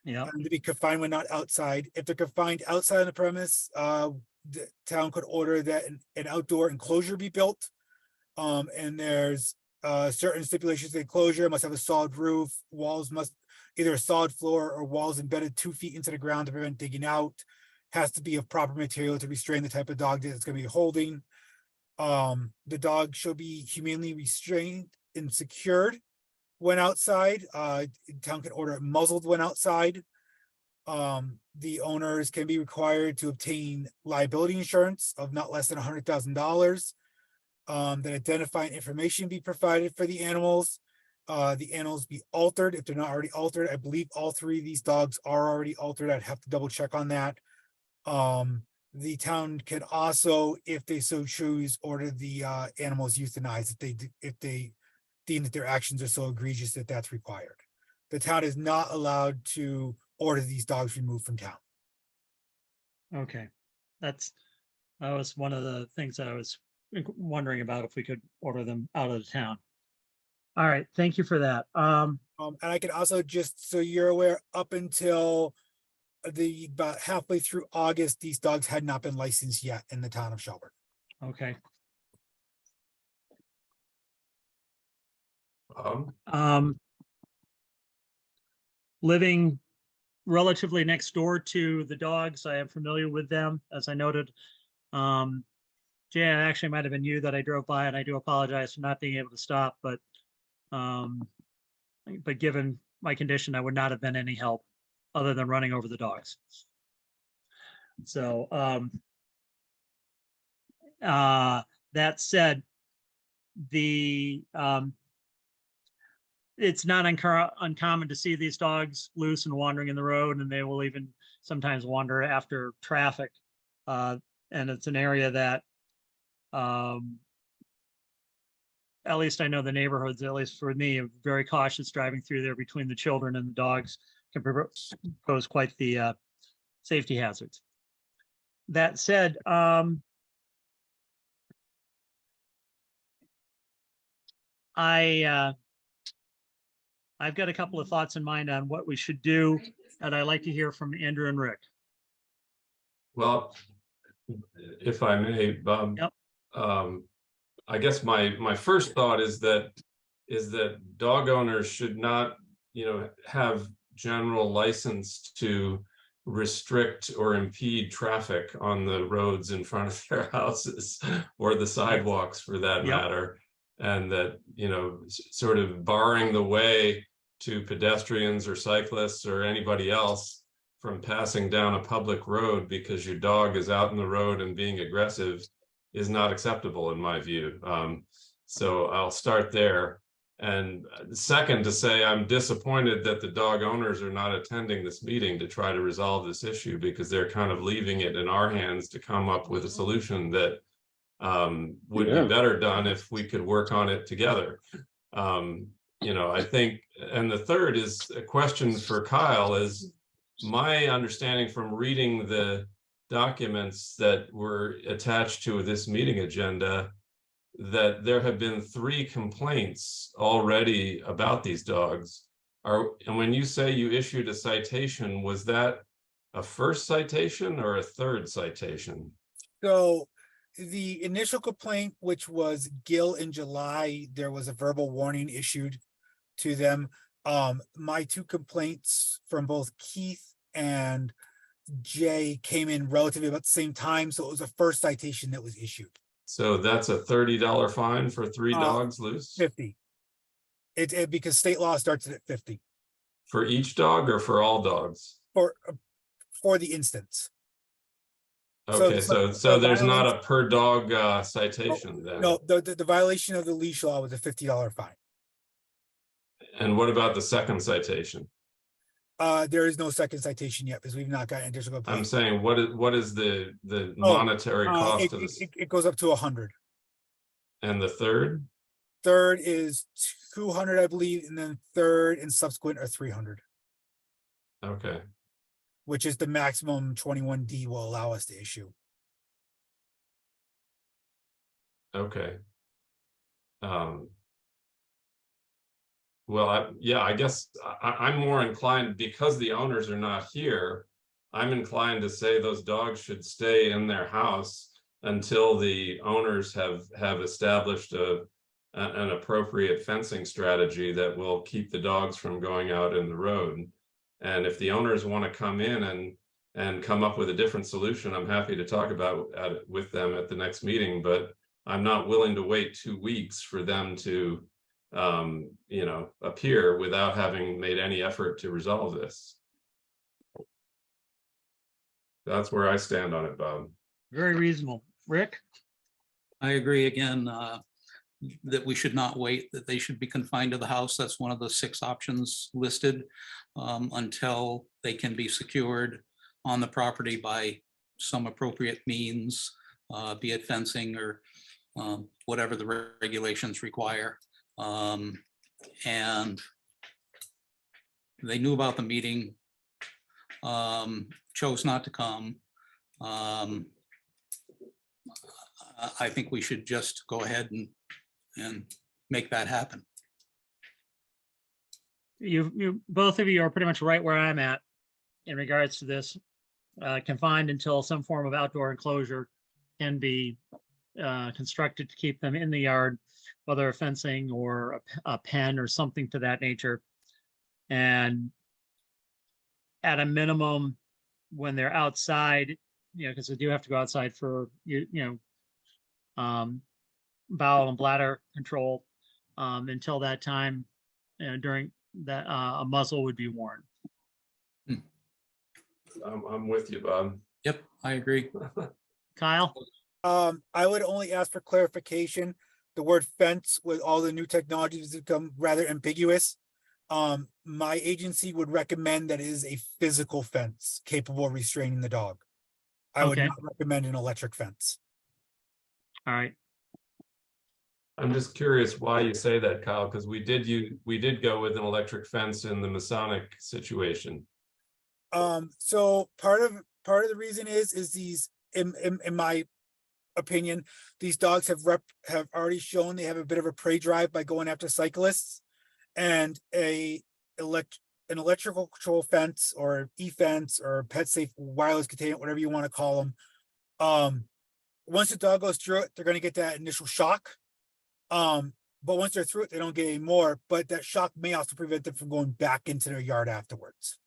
Yeah. To be confined when not outside. If they're confined outside of the premise, the town could order that an outdoor enclosure be built. And there's certain stipulations. The enclosure must have a solid roof. Walls must either a solid floor or walls embedded 2 feet into the ground to prevent digging out. Has to be of proper material to restrain the type of dog that it's going to be holding. The dog shall be humanely restrained and secured when outside. Town can order it muzzled when outside. The owners can be required to obtain liability insurance of not less than $100,000. That identifying information be provided for the animals. The animals be altered if they're not already altered. I believe all 3 of these dogs are already altered. I'd have to double check on that. The town can also, if they so choose, order the animals euthanized if they deem that their actions are so egregious that that's required. The town is not allowed to order these dogs removed from town. Okay, that was one of the things that I was wondering about, if we could order them out of the town. All right, thank you for that. And I can also, just so you're aware, up until about halfway through August, these dogs had not been licensed yet in the town of Shelburne. Okay. Living relatively next door to the dogs, I am familiar with them, as I noted. Jay, it actually might have been you that I drove by, and I do apologize for not being able to stop, but given my condition, I would not have been any help other than running over the dogs. So that said, it's not uncommon to see these dogs loose and wandering in the road, and they will even sometimes wander after traffic. And it's an area that, at least I know the neighborhoods, at least for me, are very cautious driving through there. Between the children and the dogs can pose quite the safety hazards. That said, I've got a couple of thoughts in mind on what we should do, and I'd like to hear from Andrew and Rick. Well, if I may, Bob. Yep. I guess my first thought is that dog owners should not, have general license to restrict or impede traffic on the roads in front of their houses or the sidewalks for that Yep. matter. And that, you know, sort of barring the way to pedestrians or cyclists or anybody else from passing down a public road because your dog is out in the road and being aggressive is not acceptable in my view. So I'll start there. And second, to say I'm disappointed that the dog owners are not attending this meeting to try to resolve this issue, because they're kind of leaving it in our hands to come up with a solution that would be better done if we could work on it together. You know, I think, and the third is a question for Kyle, is my understanding from reading the documents that were attached to this meeting agenda, that there have been 3 complaints already about these dogs. And when you say you issued a citation, was that a first citation or a third citation? So the initial complaint, which was Gil in July, there was a verbal warning issued to them. My 2 complaints from both Keith and Jay came in relatively about the same time. So it was a first citation that was issued. So that's a $30 fine for 3 dogs loose? 50. It because state law starts at 50 For each dog or for all dogs? for the instance. Okay, so the there's not violence- a per dog citation then? No, the violation of the leash law was a $50 fine. And what about the second citation? There is no second citation yet because we've not gotten additional. I'm saying, what is the monetary cost of this? It goes up to 100. And the third? Third is 200, I believe, and then third and subsequent are 300, Okay, which is the maximum 21D will allow us to issue. okay. Well, I guess I'm more inclined, because the owners are not here, I'm inclined to say those dogs should stay in their house until the owners have established an appropriate fencing strategy that will keep the dogs from going out in the road. And if the owners want to come in and come up with a different solution, I'm happy to talk about it with them at the next meeting, but I'm not willing to wait 2 weeks for them to you know, appear without having made any effort to resolve this. That's where I stand on it, Bob. Very reasonable. Rick? I agree again, that we should not wait, that they should be confined to the house. That's one of the 6 options listed, until they can be secured on the property by some appropriate means, be it fencing or whatever the regulations require. And they knew about the meeting, chose not to come. I think we should just go ahead and make that happen. You both of you are pretty much right where I'm at in regards to this. Confined until some form of outdoor enclosure can be constructed to keep them in the yard, whether fencing or a pen or something to that nature. And at a minimum, when they're outside, you know, because they do have to go outside for bowel and bladder control, until that time, during that, a muzzle would be worn. I'm with you, Bob. Yep, I agree. Kyle? I would only ask for clarification. The word fence with all the new technologies has become rather ambiguous. My agency would recommend that it is a physical fence capable of restraining the dog. I would Okay. not recommend an electric fence. All right. I'm just curious why you say that, Kyle, because we did go with an electric fence in the Masonic situation. So part of the reason is these, in my opinion, these dogs have already shown they have a bit of a prey drive by going after cyclists, and an electrical control fence or e-fence or pet safe wireless containment, whatever you want to call them. Once the dog goes through it, they're going to get that initial shock. but once they're through it, they don't get any more, but that shock may also prevent them from going back into their yard afterwards.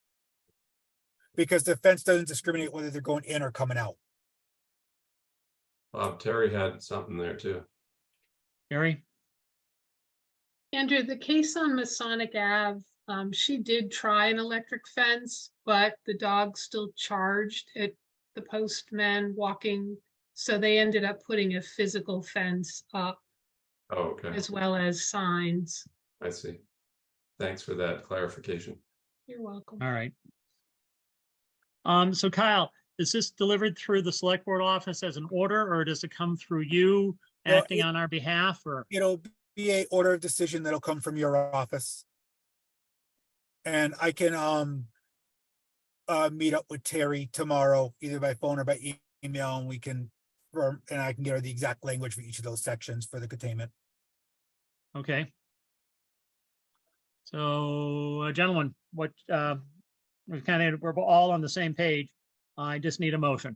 Because the fence doesn't discriminate whether they're going in or coming out. Terry had something there too. Gary? Andrew, the case on Masonic Ave, she did try an electric fence, but the dog still charged at the postman walking. So they ended up putting a physical fence up Oh, okay, as well as signs. I see. Thanks for that clarification. You're welcome. All right. So Kyle, is this delivered through the select board office as an order, or does it come through you Well, acting on our behalf, or? It'll be a order of decision that'll come from your office. And I can meet up with Terry tomorrow, either by phone or by email, and we can, and I can get her the exact language for each of those sections for the containment. Okay. So, gentlemen, what, we're all on the same page. I just need a motion.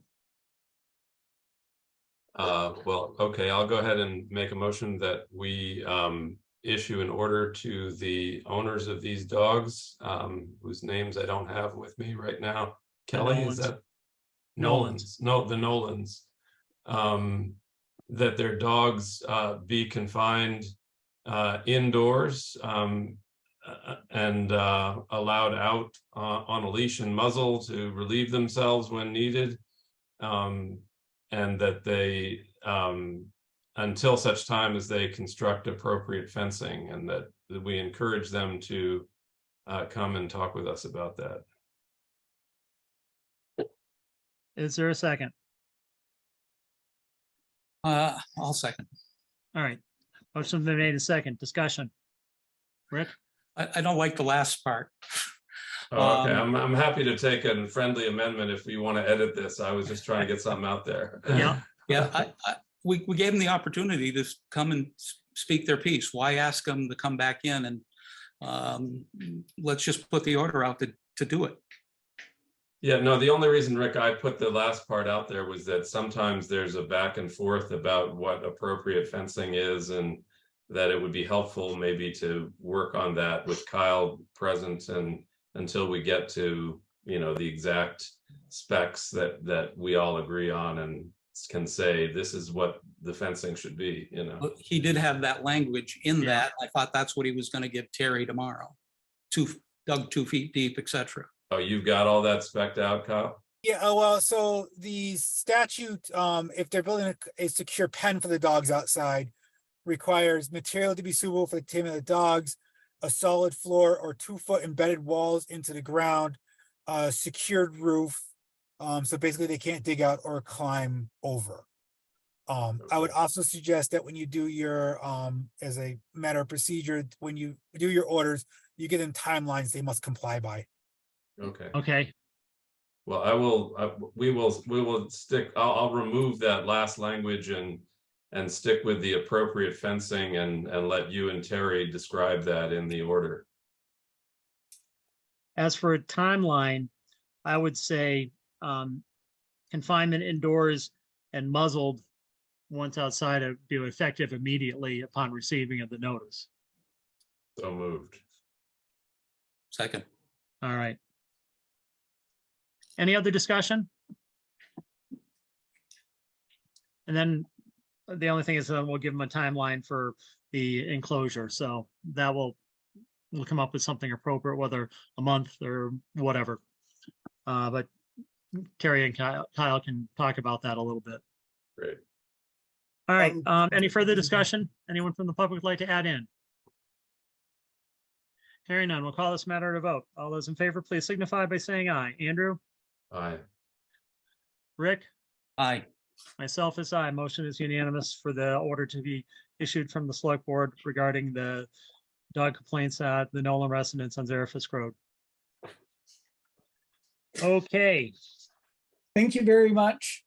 Well, okay, I'll go ahead and make a motion that we issue an order to the owners of these dogs, whose names I don't have with me right now. Kelly, is that? Nolans. No, the Nolans. That their dogs be confined indoors and allowed out on a leash and muzzle to relieve themselves when needed. And that they, until such time as they construct appropriate fencing, and that we encourage them to come and talk with us about that. Is there a second? I'll second. All right. Motion's been made a second. Discussion. Rick? I don't like the last part. Oh, okay, I'm happy to take a friendly amendment if you want to edit this. I was just trying to get something out there. Yeah. Yeah, we gave them the opportunity to come and speak their piece. Why ask them to come back in and let's just put the order out to do it. Yeah, no, the only reason, Rick, I put the last part out there was that sometimes there's a back and forth about what appropriate fencing is, and that it would be helpful maybe to work on that with Kyle present, and until we get to, you know, the exact specs that we all agree on and can say, this is what the fencing should be, you know. He did have that language in Yeah. that. I thought that's what he was going to give Terry tomorrow. Dug 2 feet deep, etc. Oh, you've got all that specced out, Kyle? Yeah, well, so the statute, if they're building a secure pen for the dogs outside, requires material to be suitable for the containment of the dogs, a solid floor or 2-foot embedded walls into the ground, secured roof. So basically they can't dig out or climb over. I would also suggest that when you do your, as a matter of procedure, when you do your orders, you get in timelines they must comply by. Okay. Okay. Well, we will stick, I'll remove that last language and stick with the appropriate fencing and let you and Terry describe that in the order. As for a timeline, I would say confinement indoors and muzzled once outside would be effective immediately upon receiving of the notice. So moved. Second. All right. Any other discussion? And then the only thing is we'll give them a timeline for the enclosure. So that we'll come up with something appropriate, whether a month or whatever. But Terry and Kyle can talk about that a little bit. Great. All right. Any further discussion? Anyone from the public would like to add in? Hearing none, we'll call this matter to vote. All those in favor, please signify by saying aye. Andrew? Aye. Rick? Aye. Myself is aye. Motion is unanimous for the order to be issued from the select board regarding the dog complaints at the Nolan residence on Zerafisk Road. Okay, Thank you very much.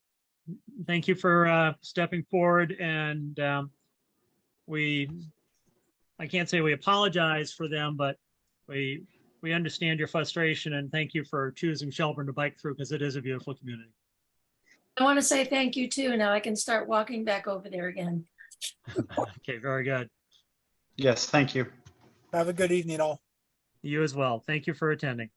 thank you for stepping forward, and I can't say we apologize for them, but we understand your frustration, and thank you for choosing Shelburne to bike through, because it is a beautiful community. I want to say thank you too. Now I can start walking back over there again. Okay, very good. Yes, thank you. Have a good evening, all. You as well. Thank you for attending.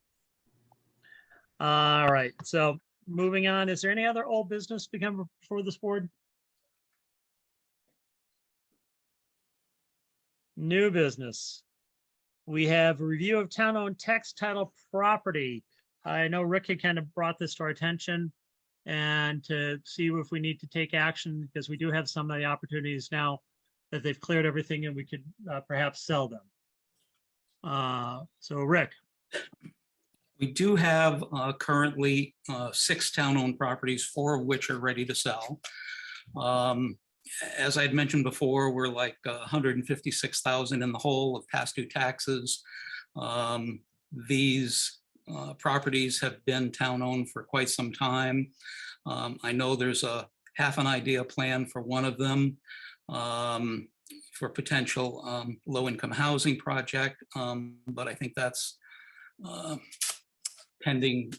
All right, so moving on, is there any other old business to come before this board? New business. We have a review of town-owned tax title property. I know Rick had kind of brought this to our attention and to see if we need to take action because we do have some of the opportunities now that they've cleared everything and we could perhaps sell them. So Rick. We do have currently 6 town-owned properties, 4 of which are ready to sell. As I had mentioned before, we're like 156,000 in the hole of past due taxes. These properties have been town-owned for quite some time. I know there's a half an idea plan for one of them for potential low-income housing project, but I think that's pending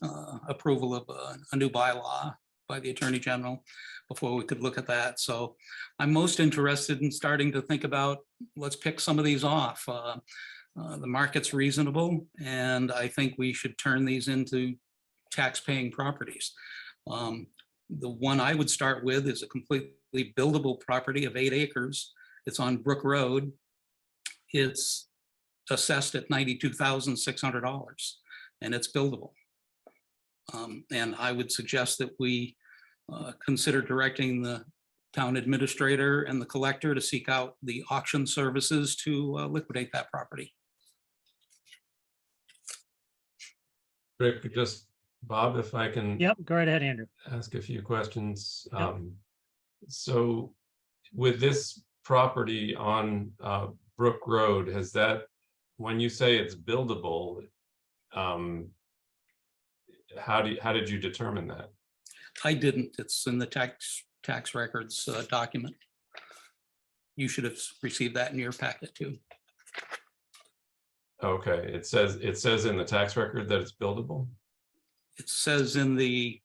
approval of a new bylaw by the Attorney General before we could look at that. So I'm most interested in starting to think about, let's pick some of these off. The market's reasonable, and I think we should turn these into tax-paying properties. The one I would start with is a completely buildable property of 8 acres. It's on Brook Road. It's assessed at $92,600, and it's buildable. And I would suggest that we consider directing the town administrator and the collector to seek out the auction services to liquidate that property. Rick, just Bob, if I can. Yep, go right ahead, Andrew. Ask a few questions. Yep. So with this property on Brook Road, has that, when you say it's buildable, how did you determine that? I didn't. It's in the tax records document. You should have received that in your packet too. Okay, it says in the tax record that it's buildable? It says in the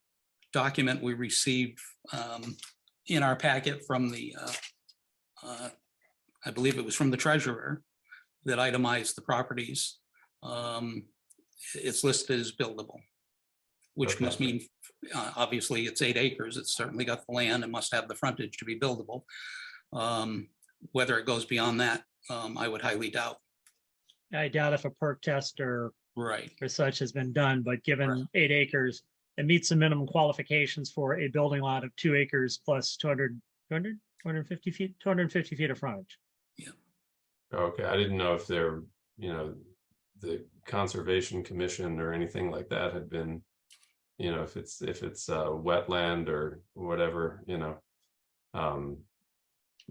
document we received in our packet from the, I believe it was from the treasurer that itemized the properties. It's listed as buildable, which must mean, obviously it's 8 acres. It's certainly got the land and must have the frontage to be buildable. Whether it goes beyond that, I would highly doubt. I doubt if a perk test or such has been done, but given 8 acres, it meets the minimum qualifications for a building lot of 2 acres plus 250 feet of frontage. Yeah. Okay, I didn't know if there, the Conservation Commission or anything like that had been, if it's wetland or whatever,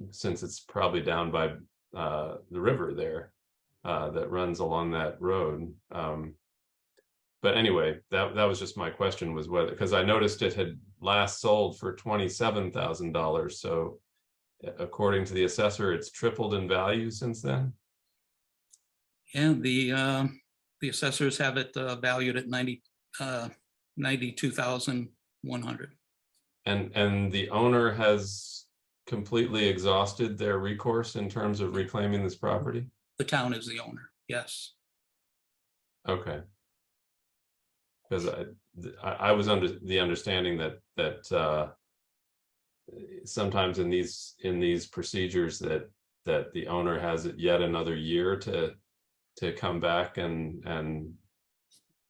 since it's probably down by the river there. That runs along that road. But anyway, that was just my question, was whether, because I noticed it had last sold for $27,000. So according to the assessor, it's tripled in value since then. And the assessors have it valued at $92,100. And the owner has completely exhausted their recourse in terms of reclaiming this property? The town is the owner, yes. Okay. Because I was under the understanding that sometimes in these procedures that the owner has yet another year to come back and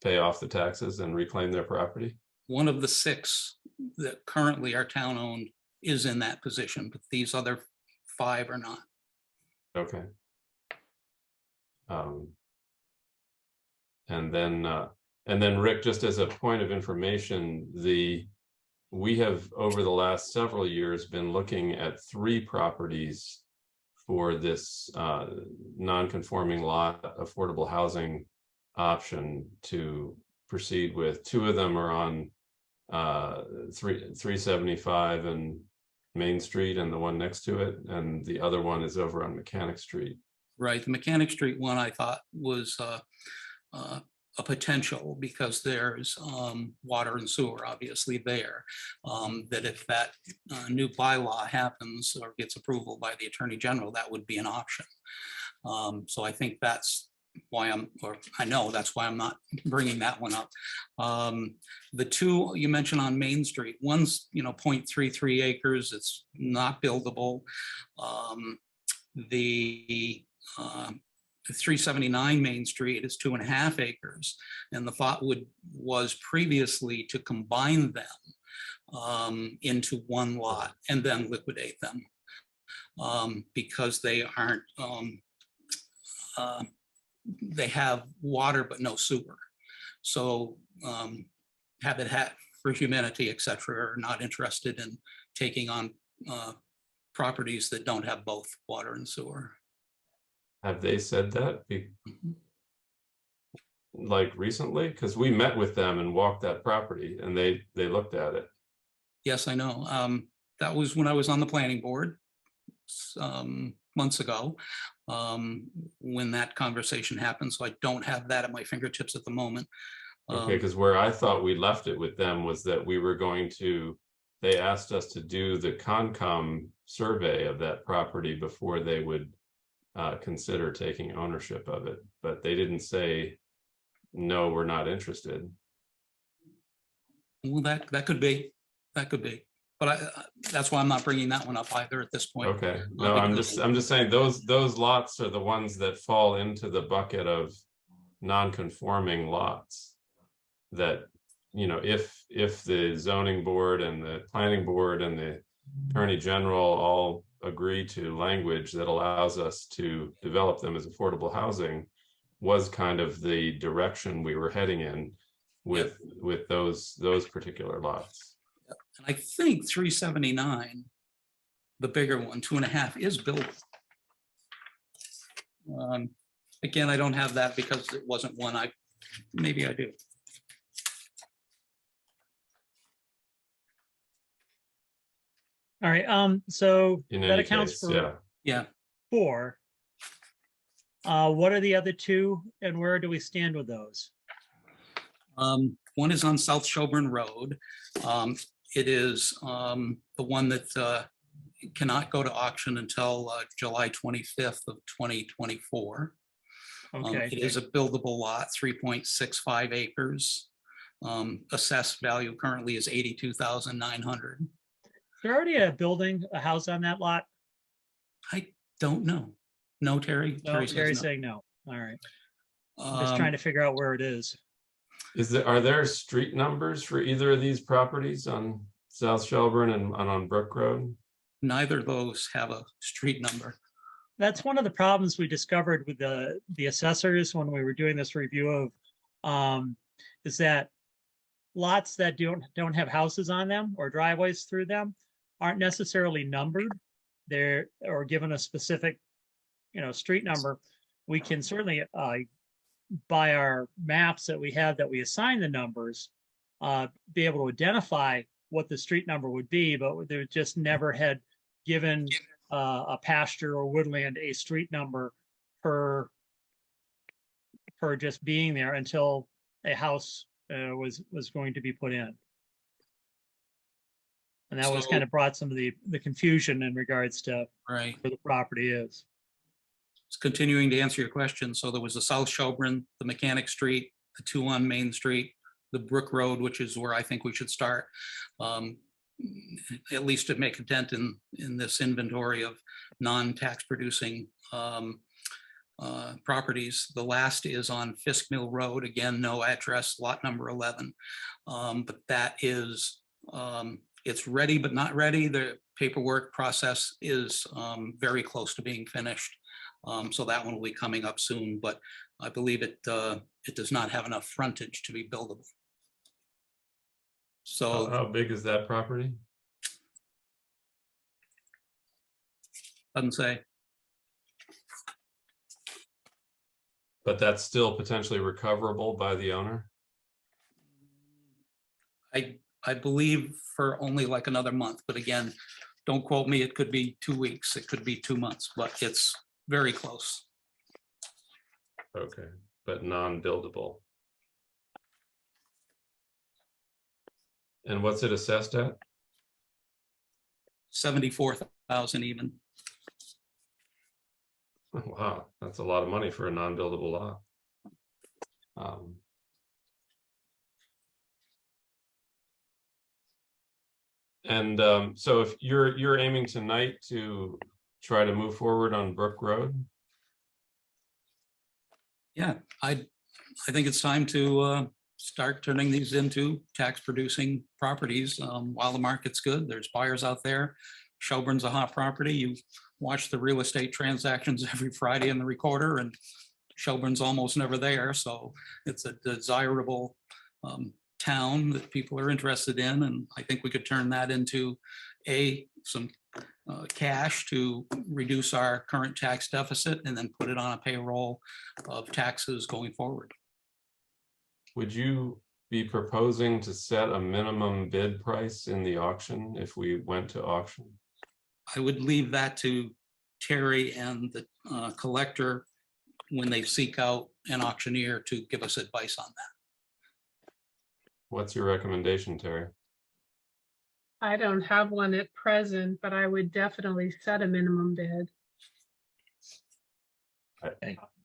pay off the taxes and reclaim their property. One of the 6 that currently are town owned is in that position, but these other 5 are not. Okay. And then Rick, just as a point of information, we have over the last several years been looking at 3 properties for this non-conforming lot affordable housing option to proceed with. 2 of them are on 375 and Main Street, and the one next to it, and the other one is over on Mechanic Street. Right, the Mechanic Street one I thought was a potential because there's water and sewer obviously there. That if that new bylaw happens or gets approval by the Attorney General, that would be an option. So I think that's why I know that's why I'm not bringing that one up. The two you mentioned on Main Street, one's, 0.33 acres, it's not buildable. The 379 Main Street is 2.5 acres. And the thought was previously to combine them into one lot and then liquidate them because they aren't, they have water but no sewer. So Habitat for Humanity, et cetera, are not interested in taking on properties that don't have both water and sewer. Have they said that? Like recently? Because we met with them and walked that property and they looked at it. Yes, I know. That was when I was on the planning board months ago when that conversation happened. So I don't have that at my fingertips at the moment. Okay, because where I thought we left it with them was that we were going to, they asked us to do the Concom survey of that property before they would consider taking ownership of it, but they didn't say, no, we're not interested. Well, that could be, but that's why I'm not bringing that one up either at this point. Okay, no, I'm just saying those lots are the ones that fall into the bucket of non-conforming lots. That, if the zoning board and the planning board and the attorney general all agree to language that allows us to develop them as affordable housing, was kind of the direction we were heading in with those particular lots. And I think 379, the bigger one, 2.5, is buildable. Again, I don't have that because it wasn't one maybe I do. All right, so In that any accounts case, for Yeah. 4. What are the other 2 and where do we stand with those? One is on South Shelburne Road. It is the one that cannot go to auction until July 25th of 2024. Okay. It is a buildable lot, 3.65 acres. Assessed value currently is 82,900. Is there already a house on that lot? I don't know. No, Terry. No, Terry says Terry's no. saying no. All right. I'm just trying to figure out where it is. are there street numbers for either of these properties on South Shelburne and on Brook Road? Neither of those have a street number. That's one of the problems we discovered with the assessors when we were doing this review of, is that lots that don't have houses on them or driveways through them aren't necessarily numbered. They're or given a specific, street number. We can certainly by our maps that we have that we assign the numbers, be able to identify what the street number would be, but they just never had given a pasture or woodland a street number for just being there until a house was going to be put in. And that was kind of brought some of the confusion in regards to where the property is. It's continuing to answer your question. So there was the South Shelburne, the Mechanic Street, the 2 on Main Street, the Brook Road, which is where I think we should start, at least to make a dent in this inventory of non-tax producing properties. The last is on Fisk Mill Road. Again, no address, lot number 11. But that is, it's ready but not ready. The paperwork process is very close to being finished. So that one will be coming up soon, but I believe it does not have enough frontage to be buildable. So How big is that property? doesn't say. But that's still potentially recoverable by the owner? I believe for only like another month, but again, don't quote me. It could be 2 weeks, it could be 2 months, but it's very close. Okay, but non-buildable. And what's it assessed at? 74,000 even. Wow, that's a lot of money for a non-buildable lot. So if you're aiming tonight to try to move forward on Brook Road, Yeah, I think it's time to start turning these into tax producing properties while the market's good. There's buyers out there. Shelburne's a hot property. You watch the real estate transactions every Friday in the recorder, and Shelburne's almost never there. So it's a desirable town that people are interested in. And I think we could turn that into some cash to reduce our current tax deficit and then put it on a payroll of taxes going forward. would you be proposing to set a minimum bid price in the auction if we went to auction? I would leave that to Terry and the collector when they seek out an auctioneer to give us advice on that. What's your recommendation, Terry? I don't have one at present, but I would definitely set a minimum bid.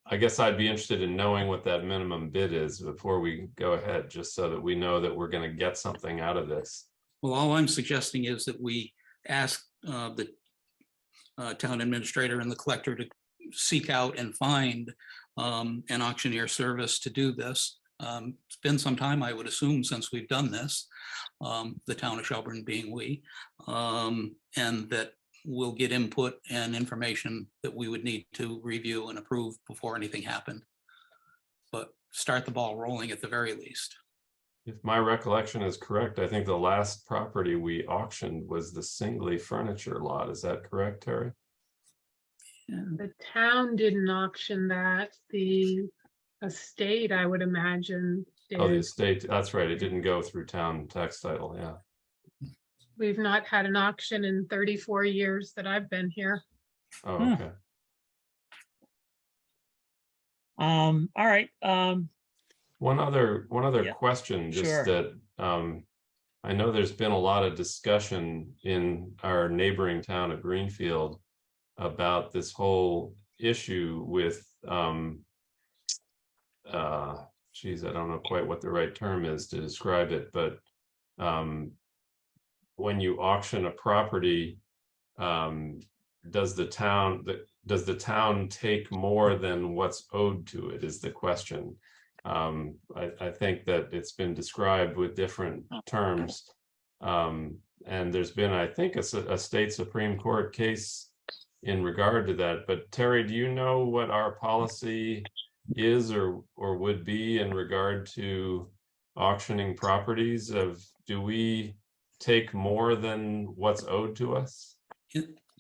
I guess I'd be interested in knowing what that minimum bid is before we go ahead, just so that we know that we're going to get something out of this. Well, all I'm suggesting is that we ask the town administrator and the collector to seek out and find an auctioneer service to do this. It's been some time, I would assume, since we've done this, the town of Shelburne being we, and that we'll get input and information that we would need to review and approve before anything happened. But start the ball rolling at the very least. If my recollection is correct, I think the last property we auctioned was the Singley furniture lot. Is that correct, Terry? The town didn't auction that. The estate, I would imagine, Oh, the did. estate, that's right. It didn't go through town tax title, yeah. We've not had an auction in 34 years that I've been here. Oh, okay. All right. One other Yeah, question, just sure. that I know there's been a lot of discussion in our neighboring town of Greenfield about this whole issue with geez, I don't know quite what the right term is to describe it, but when you auction a property, does the town take more than what's owed to it is the question. I think that it's been described with different terms. And there's been, I think, a state Supreme Court case in regard to that. But Terry, do you know what our policy is or would be in regard to auctioning properties? Do we take more than what's owed to us?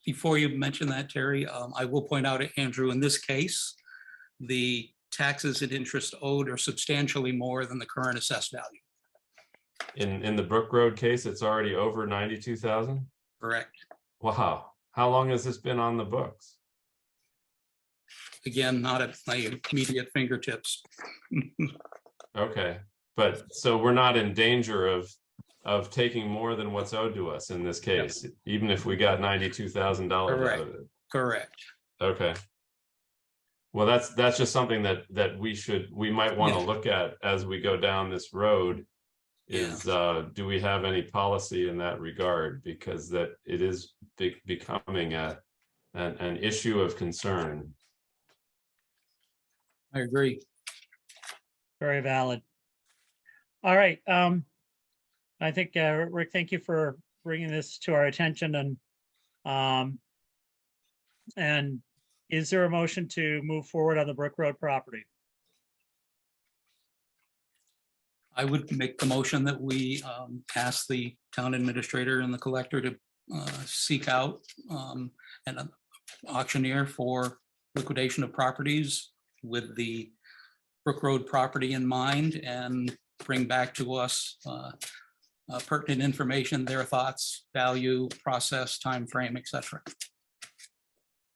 Before you mention that, Terry, I will point out, Andrew, in this case, the taxes and interest owed are substantially more than the current assessed value. In the Brook Road case, it's already over 92,000? Correct. Wow. How long has this been on the books? Again, not at my immediate fingertips. Okay, but so we're not in danger of taking more than what's owed to us in this case, even if we got $92,000 out of it. Correct. Okay. Well, that's just something that we might want to look at as we go down this road. Is do we have any policy in that regard? Because that it is becoming an issue of concern. I agree. Very valid. All right. I think, Rick, thank you for bringing this to our attention. And is there a motion to move forward on the Brook Road property? I would make the motion that we ask the town administrator and the collector to seek out an auctioneer for liquidation of properties with the Brook Road property in mind and bring back to us pertinent information, their thoughts, value, process, time frame, etc.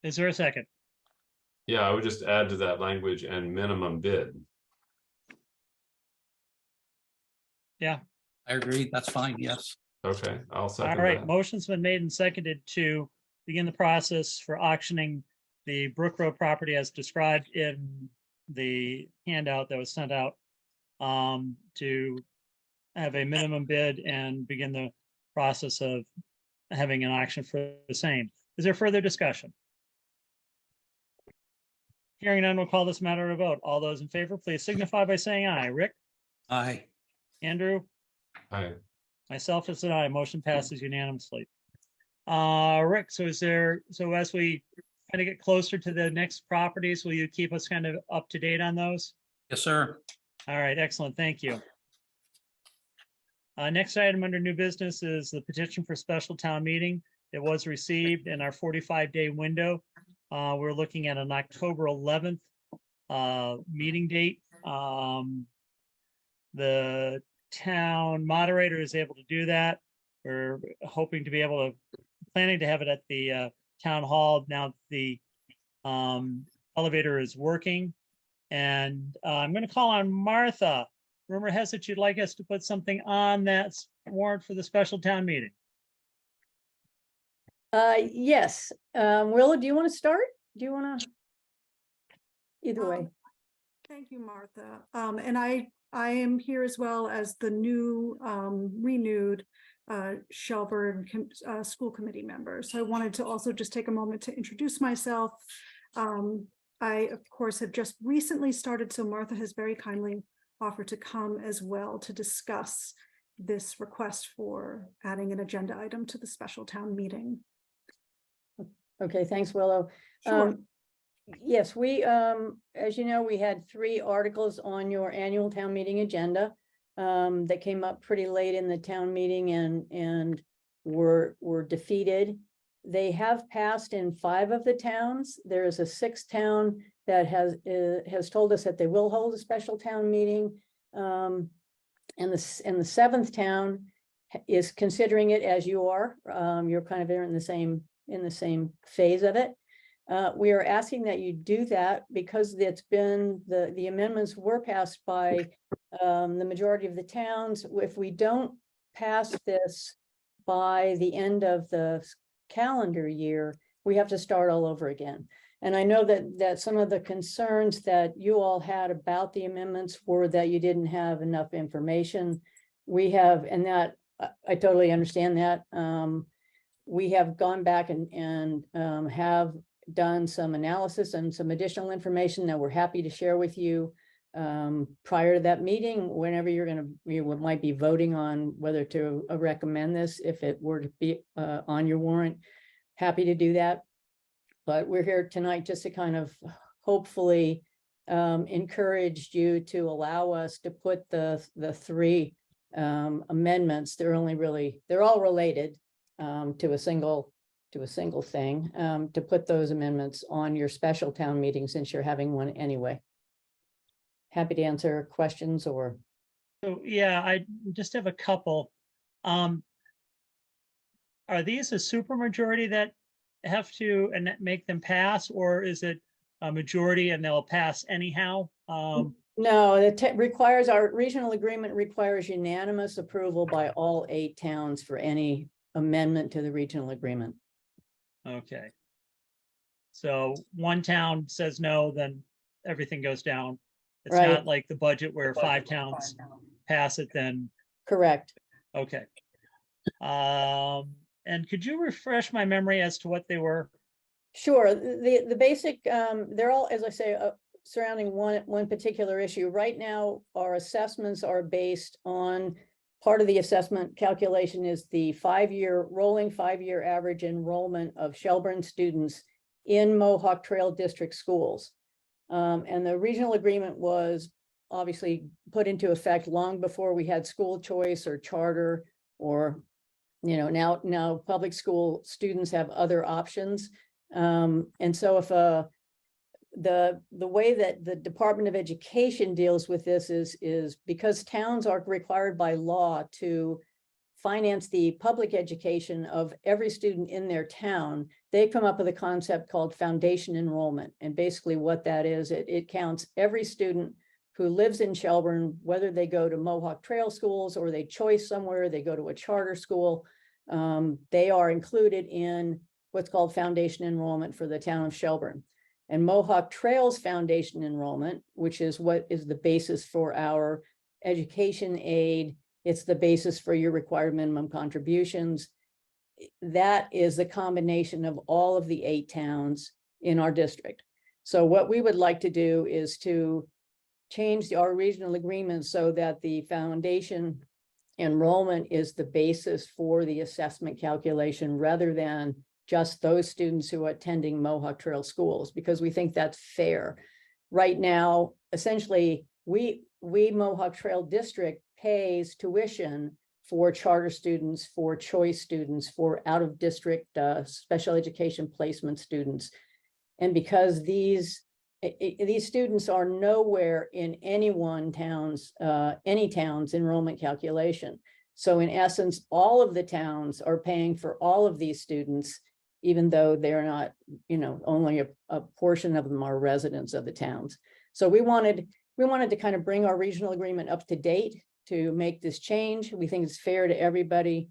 Is there a second? Yeah, I would just add to that language and minimum bid. Yeah. I agree. That's fine. Yes. Okay, I'll second All right. that. Motion's been made and seconded to begin the process for auctioning the Brook Road property as described in the handout that was sent out to have a minimum bid and begin the process of having an auction for the same. Is there further discussion? Hearing none, we'll call this matter to a vote. All those in favor, please signify by saying aye. Rick, Aye. Andrew, Aye. myself is an aye. Motion passes unanimously. Rick, so as we kind of get closer to the next properties, will you keep us kind of up to date on those? Yes, sir. All right, excellent. Thank you. Next item under new business is the petition for special town meeting. It was received in our 45-day window. We're looking at an October 11th meeting date. The town moderator is able to do that. We're hoping to be able to, planning to have it at the town hall now that the elevator is working. And I'm going to call on Martha. Rumor has it you'd like us to put something on that warrant for the special town meeting. Yes. Willa, do you want to start? Do you want to? Either way. Thank you, Martha. And I am here as well as the new renewed Shelburne school committee member. So I wanted to also just take a moment to introduce myself. I, of course, have just recently started, so Martha has very kindly offered to come as well to discuss this request for adding an agenda item to the special town meeting. Okay, thanks, Willow. Sure. Yes, we, as you know, we had 3 articles on your annual town meeting agenda that came up pretty late in the town meeting and were defeated. They have passed in 5 of the towns. There is a 6th town that has told us that they will hold a special town meeting. And the 7th town is considering it as you are. You're kind of in the same phase of it. We are asking that you do that because it's been the amendments were passed by the majority of the towns. If we don't pass this by the end of the calendar year, we have to start all over again. And I know that some of the concerns that you all had about the amendments were that you didn't have enough information. We have, and that I totally understand that. We have gone back and have done some analysis and some additional information that we're happy to share with you prior to that meeting, whenever you might be voting on whether to recommend this, if it were to be on your warrant. Happy to do that. But we're here tonight just to kind of hopefully encourage you to allow us to put the 3 amendments. They're all related to a single thing, to put those amendments on your special town meeting since you're having one anyway. Happy to answer questions or. So yeah, I just have a couple. Are these a supermajority that have to make them pass, or is it a majority and they'll pass anyhow? No, it requires, our regional agreement requires unanimous approval by all 8 towns for any amendment to the regional agreement. Okay. So one town says no, then everything goes down. It's Right. not like the budget where 5 towns pass it, then. Correct. Okay. And could you refresh my memory as to what they were? Sure. The basic, they're all, as I say, surrounding one particular issue. Right now, our assessments are based on, part of the assessment calculation is the rolling 5-year average enrollment of Shelburne students in Mohawk Trail District schools. And the regional agreement was obviously put into effect long before we had school choice or charter, or, you know, now public school students have other options. And so if the way that the Department of Education deals with this is because towns are required by law to finance the public education of every student in their town, they come up with a concept called foundation enrollment. And basically what that is, it counts every student who lives in Shelburne, whether they go to Mohawk Trail schools or they choice somewhere, they go to a charter school, they are included in what's called foundation enrollment for the town of Shelburne. And Mohawk Trails Foundation enrollment, which is what is the basis for our education aid. It's the basis for your required minimum contributions. That is the combination of all of the 8 towns in our district. So what we would like to do is to change our regional agreement so that the foundation enrollment is the basis for the assessment calculation rather than just those students who are attending Mohawk Trail schools, because we think that's fair. Right now, essentially, we Mohawk Trail District pays tuition for charter students, for choice students, for out-of-district special education placement students. And because these students are nowhere in any town's enrollment calculation. So in essence, all of the towns are paying for all of these students, even though they're not, only a portion of them are residents of the towns. So we wanted to kind of bring our regional agreement up to date to make this change. We think it's fair to everybody.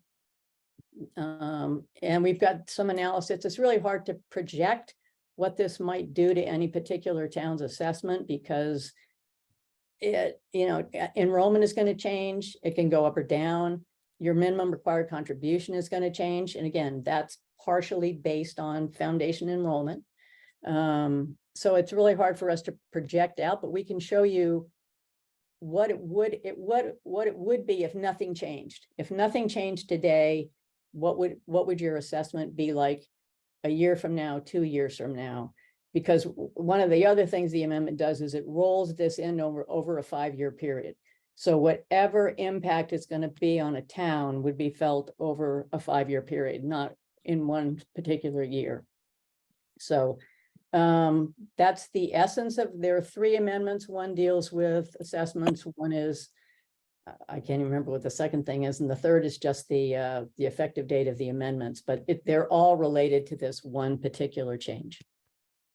And we've got some analysis. It's really hard to project what this might do to any particular town's assessment because enrollment is going to change. It can go up or down. Your minimum required contribution is going to change. And again, that's partially based on foundation enrollment. So it's really hard for us to project out, but we can show you what it would be if nothing changed. If nothing changed today, what would your assessment be like a year from now, 2 years from now? Because one of the other things the amendment does is it rolls this in over a 5-year period. So whatever impact it's going to be on a town would be felt over a 5-year period, not in one particular year. So that's the essence of, there are 3 amendments. One deals with assessments. One is, I can't even remember what the second thing is. And the third is just the effective date of the amendments, but they're all related to this one particular change.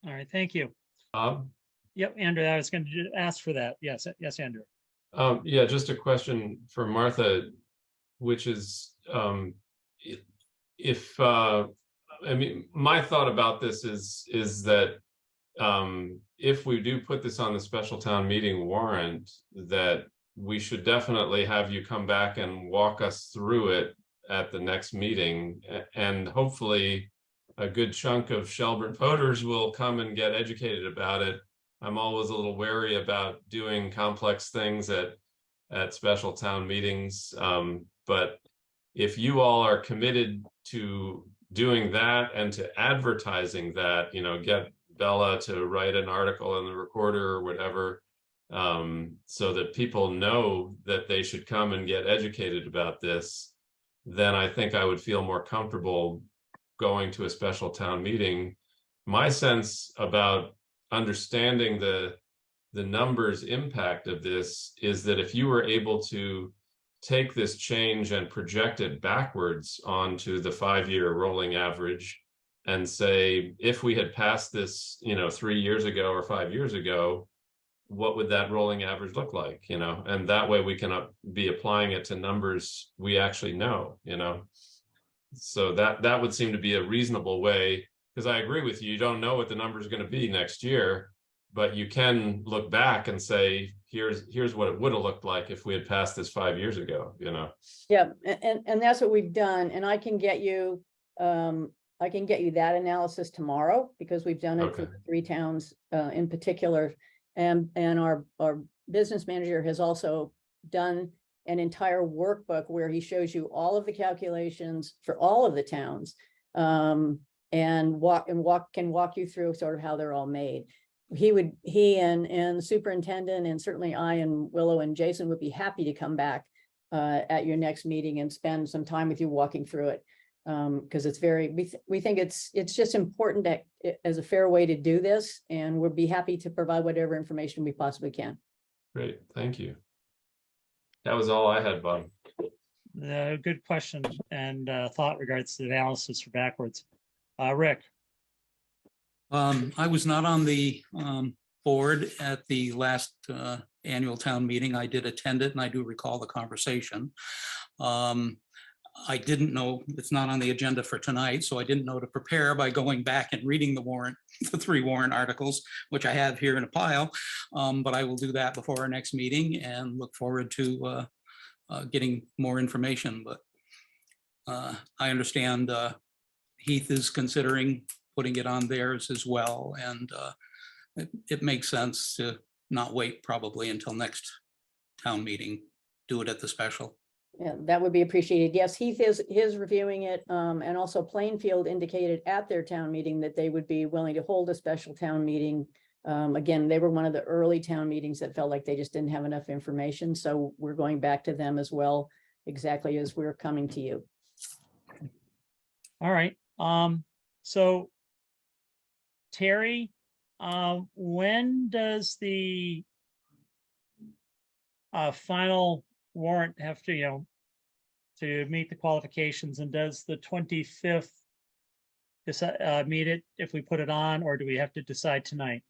All right, thank you. Yep, Andrew, I was going to ask for that. Yes, Andrew. Yeah, just a question for Martha, which is, I mean, my thought about this is that if we do put this on the special town meeting warrant, that we should definitely have you come back and walk us through it at the next meeting. And hopefully a good chunk of Shelburne voters will come and get educated about it. I'm always a little wary about doing complex things at special town meetings. But if you all are committed to doing that and to advertising that, get Bella to write an article in the Recorder or whatever, so that people know that they should come and get educated about this, then I think I would feel more comfortable going to a special town meeting. My sense about understanding the numbers impact of this is that if you were able to take this change and project it backwards onto the 5-year rolling average and say, if we had passed this, 3 years ago or 5 years ago, what would that rolling average look like? And that way we can be applying it to numbers we actually know, So that would seem to be a reasonable way, because I agree with you, you don't know what the number is going to be next year, but you can look back and say, here's what it would have looked like if we had passed this 5 years ago, Yeah, and that's what we've done. And I can get you that analysis tomorrow, because we've done it for the 3 towns in particular. And our business manager has also done an entire workbook where he shows you all of the calculations for all of the towns, and can walk you through sort of how they're all made. He and the superintendent, and certainly I and Willow and Jason would be happy to come back at your next meeting and spend some time with you walking through it. Because it's we think it's just important as a fair way to do this, and we'll be happy to provide whatever information we possibly can. Great, thank you. That was all I had, Bob. Good question and thought regards to the analysis for backwards. Rick. I was not on the board at the last annual town meeting. I did attend it and I do recall the conversation. I didn't know, it's not on the agenda for tonight, so I didn't know to prepare by going back and reading the warrant, the 3 warrant articles, which I have here in a pile. But I will do that before our next meeting and look forward to getting more information. But I understand Heath is considering putting it on theirs as well, and it makes sense to not wait probably until next town meeting, do it at the special. Yeah, that would be appreciated. Yes, Heath is reviewing it. And also Plainfield indicated at their town meeting that they would be willing to hold a special town meeting. Again, they were one of the early town meetings that felt like they just didn't have enough information. So we're going back to them as well, exactly as we're coming to you. All right. So Terry, when does the final warrant have to, to meet the qualifications, and does the 25th meet it if we put it on, or do we have to decide tonight?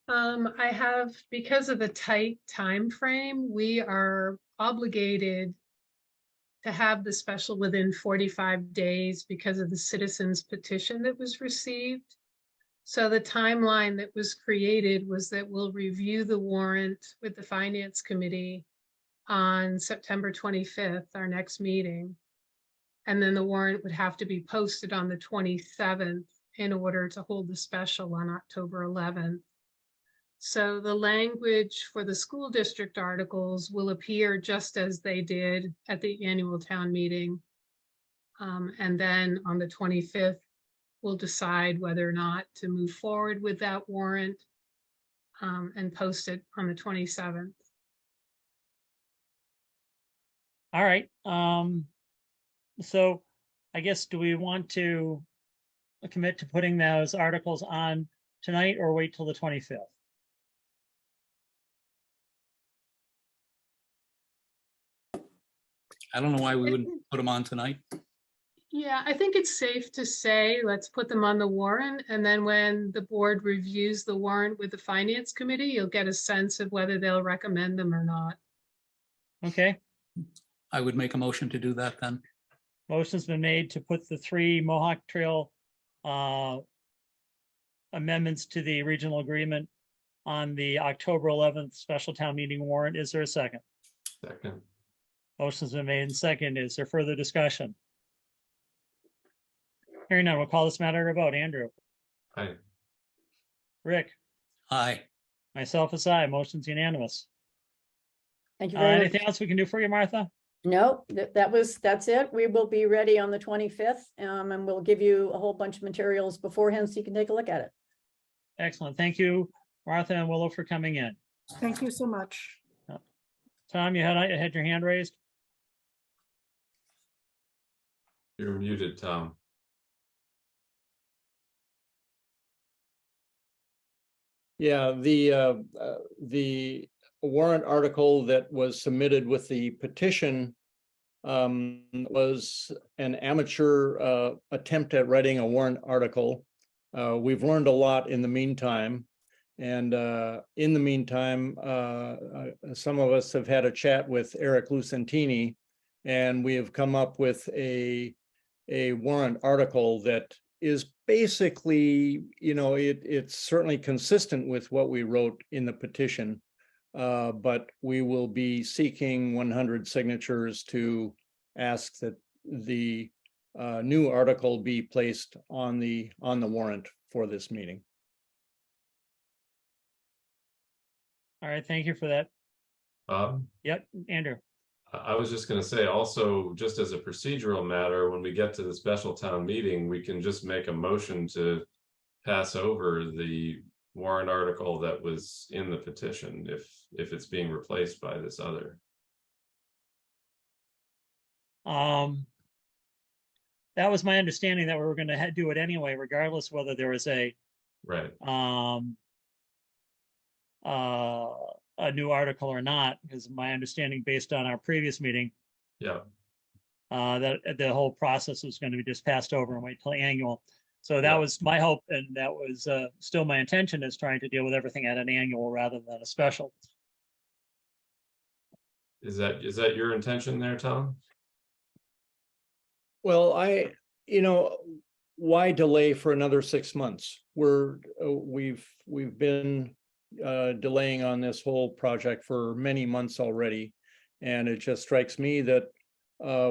I have, because of the tight time frame, we are obligated to have the special within 45 days because of the citizens petition that was received. So the timeline that was created was that we'll review the warrant with the Finance Committee on September 25th, our next meeting. And then the warrant would have to be posted on the 27th in order to hold the special on October 11th. So the language for the school district articles will appear just as they did at the annual town meeting. And then on the 25th, we'll decide whether or not to move forward with that warrant and post it on the 27th. All right. So I guess, do we want to commit to putting those articles on tonight or wait till the 25th? I don't know why we wouldn't put them on tonight. Yeah, I think it's safe to say, let's put them on the warrant. And then when the board reviews the warrant with the Finance Committee, you'll get a sense of whether they'll recommend them or not. Okay. I would make a motion to do that then. Motion's been made to put the 3 Mohawk Trail amendments to the regional agreement on the October 11th special town meeting warrant. Is there a second? Second. Motion's been made and second. Is there further discussion? Hearing none, we'll call this matter to a vote. Andrew? Aye. Rick? Aye. Myself is aye. Motion's unanimous. Thank you very much. Anything else we can do for you, Martha? No, that's it. We will be ready on the 25th, and we'll give you a whole bunch of materials beforehand so you can take a look at it. Excellent. Thank you, Martha and Willow, for coming in. Thank you so much. Tom, you had your hand raised? You're muted, Tom. Yeah, the warrant article that was submitted with the petition was an amateur attempt at writing a warrant article. We've learned a lot in the meantime. And in the meantime, some of us have had a chat with Eric Lucentini, and we have come up with a warrant article that is basically, it's certainly consistent with what we wrote in the petition. But we will be seeking 100 signatures to ask that the new article be placed on the warrant for this meeting. All right, thank you for that. Yep, Andrew. I was just going to say also, just as a procedural matter, when we get to the special town meeting, we can just make a motion to pass over the warrant article that was in the petition if it's being replaced by this other. That was my understanding, that we were going to do it anyway, regardless whether there was a right a new article or not, because my understanding based on our previous meeting, that the whole process was going to be just passed over and wait till annual. So that was my hope, and that was still my intention, is trying to deal with everything at an annual rather than a special. Is that your intention there, Tom? Well, why delay for another 6 months? We've been delaying on this whole project for many months already. And it just strikes me that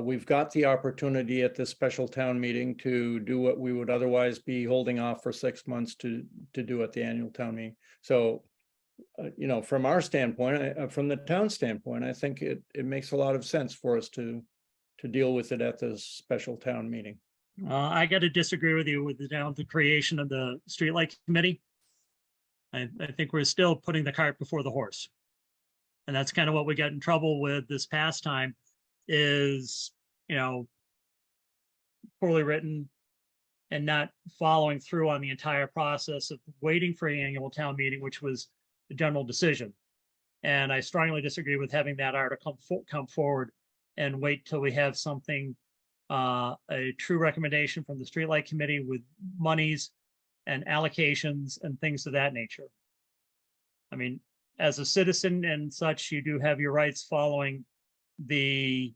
we've got the opportunity at this special town meeting to do what we would otherwise be holding off for 6 months to do at the annual town meeting. So, from our standpoint, from the town standpoint, I think it makes a lot of sense for us to deal with it at the special town meeting. I got to disagree with you with the creation of the streetlight committee. I think we're still putting the cart before the horse. And that's kind of what we got in trouble with this past time is, poorly written and not following through on the entire process of waiting for an annual town meeting, which was the general decision. And I strongly disagree with having that article come forward and wait till we have something, a true recommendation from the streetlight committee with monies and allocations and things of that nature. I mean, as a citizen and such, you do have your rights following the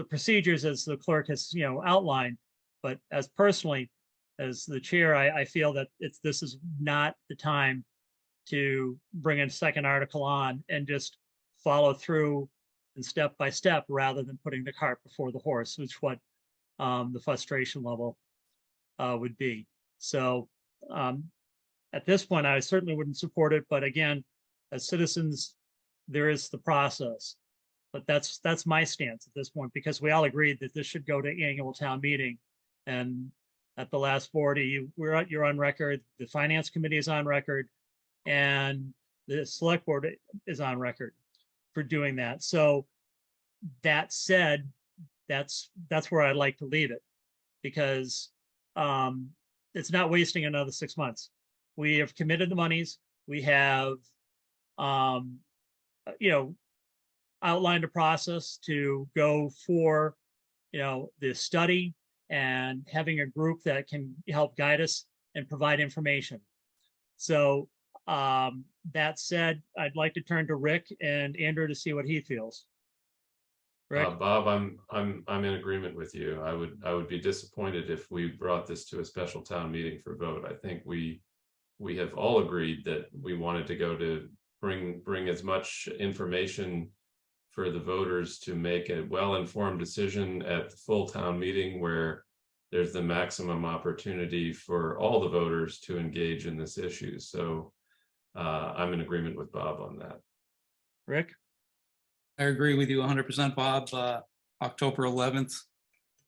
procedures as the clerk has, outlined. But as personally, as the chair, I feel that this is not the time to bring a second article on and just follow through and step by step rather than putting the cart before the horse, which what the frustration level would be. So at this point, I certainly wouldn't support it. But again, as citizens, there is the process. But that's my stance at this point, because we all agreed that this should go to annual town meeting. And at the last board, you're on record, the finance committee is on record, and the select board is on record for doing that. So that said, that's where I'd like to leave it, because it's not wasting another 6 months. We have committed the monies. We have, outlined a process to go for, the study and having a group that can help guide us and provide information. So that said, I'd like to turn to Rick and Andrew to see what he feels. Rick? Bob, I'm in agreement with you. I would be disappointed if we brought this to a special town meeting for vote. I think we have all agreed that we wanted to go to bring as much information for the voters to make a well-informed decision at the full town meeting, where there's the maximum opportunity for all the voters to engage in this issue. So I'm in agreement with Bob on that. Rick? I agree with you 100%, Bob. October 11th,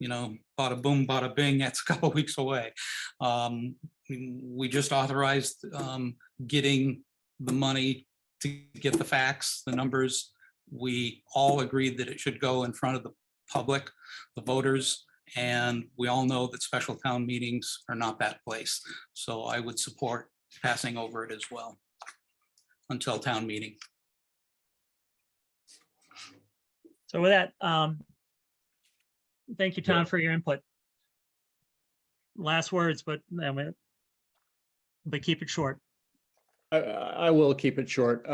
bada boom, bada bing, that's a couple of weeks away. We just authorized getting the money to get the facts, the numbers. We all agreed that it should go in front of the public, the voters, and we all know that special town meetings are not that place. So I would support passing over it as well until town meeting. So with that, thank you, Tom, for your input. Last words, but keep it short. I will keep it short.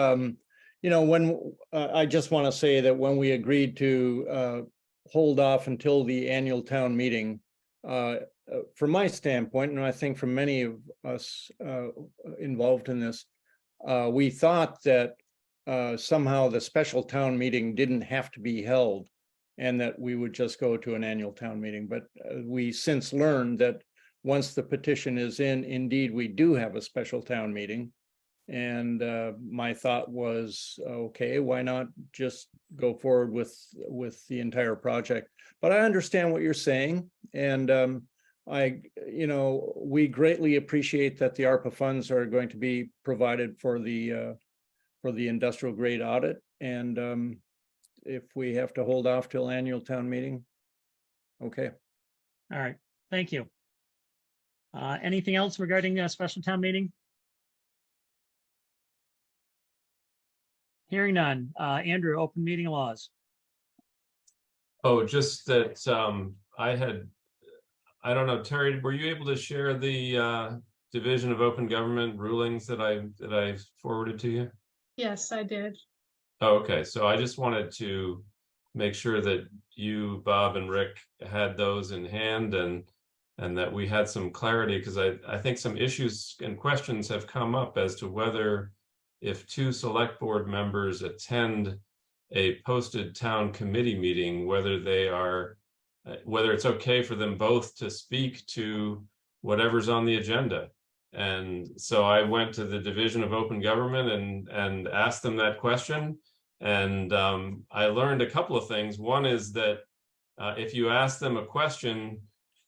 When I just want to say that when we agreed to hold off until the annual town meeting, from my standpoint, and I think from many of us involved in this, we thought that somehow the special town meeting didn't have to be held and that we would just go to an annual town meeting. But we since learned that once the petition is in, indeed, we do have a special town meeting. And my thought was, okay, why not just go forward with the entire project? But I understand what you're saying. And we greatly appreciate that the ARPA funds are going to be provided for the industrial grade audit. And if we have to hold off till annual town meeting, okay. All right, thank you. Anything else regarding a special town meeting? Hearing none. Andrew, open meeting laws. Oh, just that I don't know, Terry, were you able to share the Division of Open Government rulings that I forwarded to you? Yes, I did. Oh, okay. So I just wanted to make sure that you, Bob and Rick had those in hand and that we had some clarity, because I think some issues and questions have come up as to whether if two select board members attend a posted town committee meeting, whether it's okay for them both to speak to whatever's on the agenda. And so I went to the Division of Open Government and asked them that question. And I learned a couple of things. One is that if you ask them a question,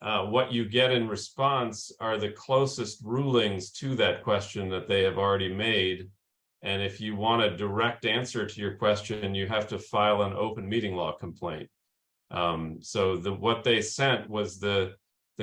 what you get in response are the closest rulings to that question that they have already made. And if you want a direct answer to your question, you have to file an open meeting law complaint. So what they sent was the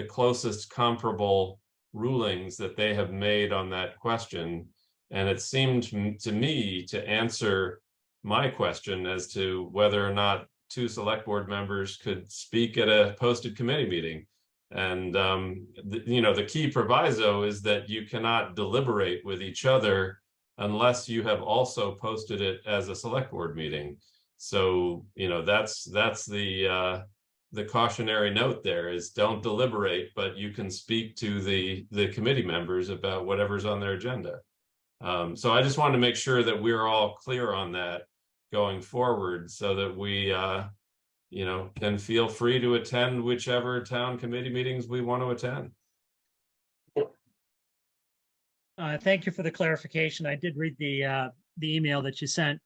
closest comparable rulings that they have made on that question. And it seemed to me to answer my question as to whether or not two select board members could speak at a posted committee meeting. And, the key proviso is that you cannot deliberate with each other unless you have also posted it as a select board meeting. So, that's the cautionary note there is don't deliberate, but you can speak to the committee members about whatever's on their agenda. So I just wanted to make sure that we're all clear on that going forward so that we, can feel free to attend whichever town committee meetings we want to attend. Thank you for the clarification. I did read the email that you sent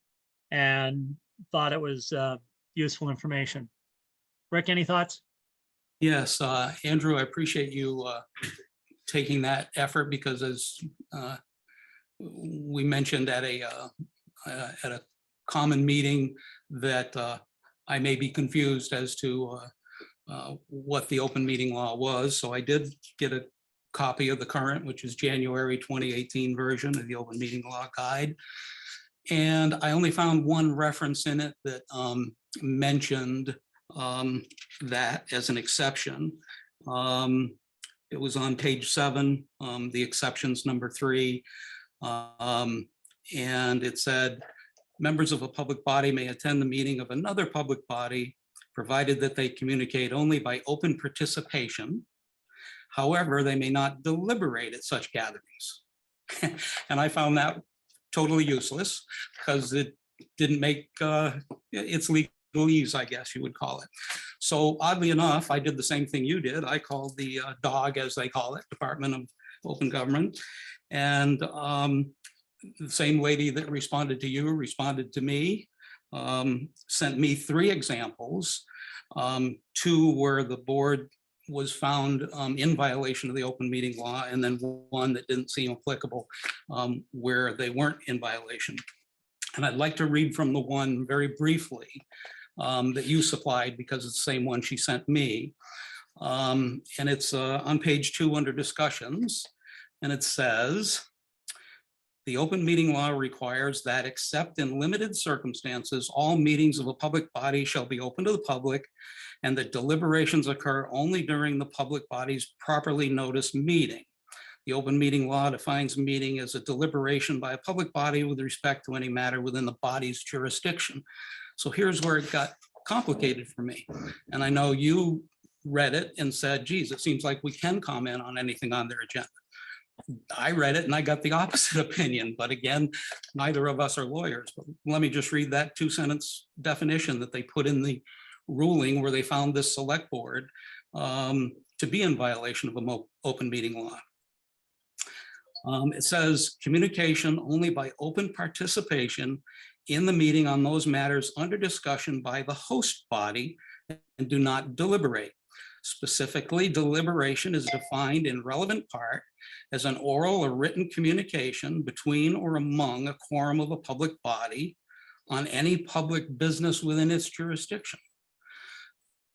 and thought it was useful information. Rick, any thoughts? Yes, Andrew, I appreciate you taking that effort because as we mentioned at a common meeting that I may be confused as to what the open meeting law was. So I did get a copy of the current, which is January 2018 version of the open meeting law guide. And I only found one reference in it that mentioned that as an exception. It was on page 7, the exceptions number 3. And it said, members of a public body may attend the meeting of another public body, provided that they communicate only by open participation. However, they may not deliberate at such gatherings. And I found that totally useless because it didn't make its legalese, I guess you would call it. So oddly enough, I did the same thing you did. I called the DOG, as they call it, Department of Open Government. And the same lady that responded to you responded to me, sent me 3 examples, 2 where the board was found in violation of the open meeting law, and then 1 that didn't seem applicable where they weren't in violation. And I'd like to read from the one very briefly that you supplied because it's the same one she sent me. And it's on page 2 under discussions. And it says, the open meeting law requires that except in limited circumstances, all meetings of a public body shall be open to the public and that deliberations occur only during the public body's properly noticed meeting. The open meeting law defines meeting as a deliberation by a public body with respect to any matter within the body's jurisdiction. So here's where it got complicated for me. And I know you read it and said, geez, it seems like we can comment on anything on their agenda. I read it and I got the opposite opinion, but again, neither of us are lawyers. But let me just read that 2-sentence definition that they put in the ruling where they found this select board to be in violation of an open meeting law. It says communication only by open participation in the meeting on those matters under discussion by the host body and do not deliberate. Specifically, deliberation is defined in relevant part as an oral or written communication between or among a quorum of a public body on any public business within its jurisdiction.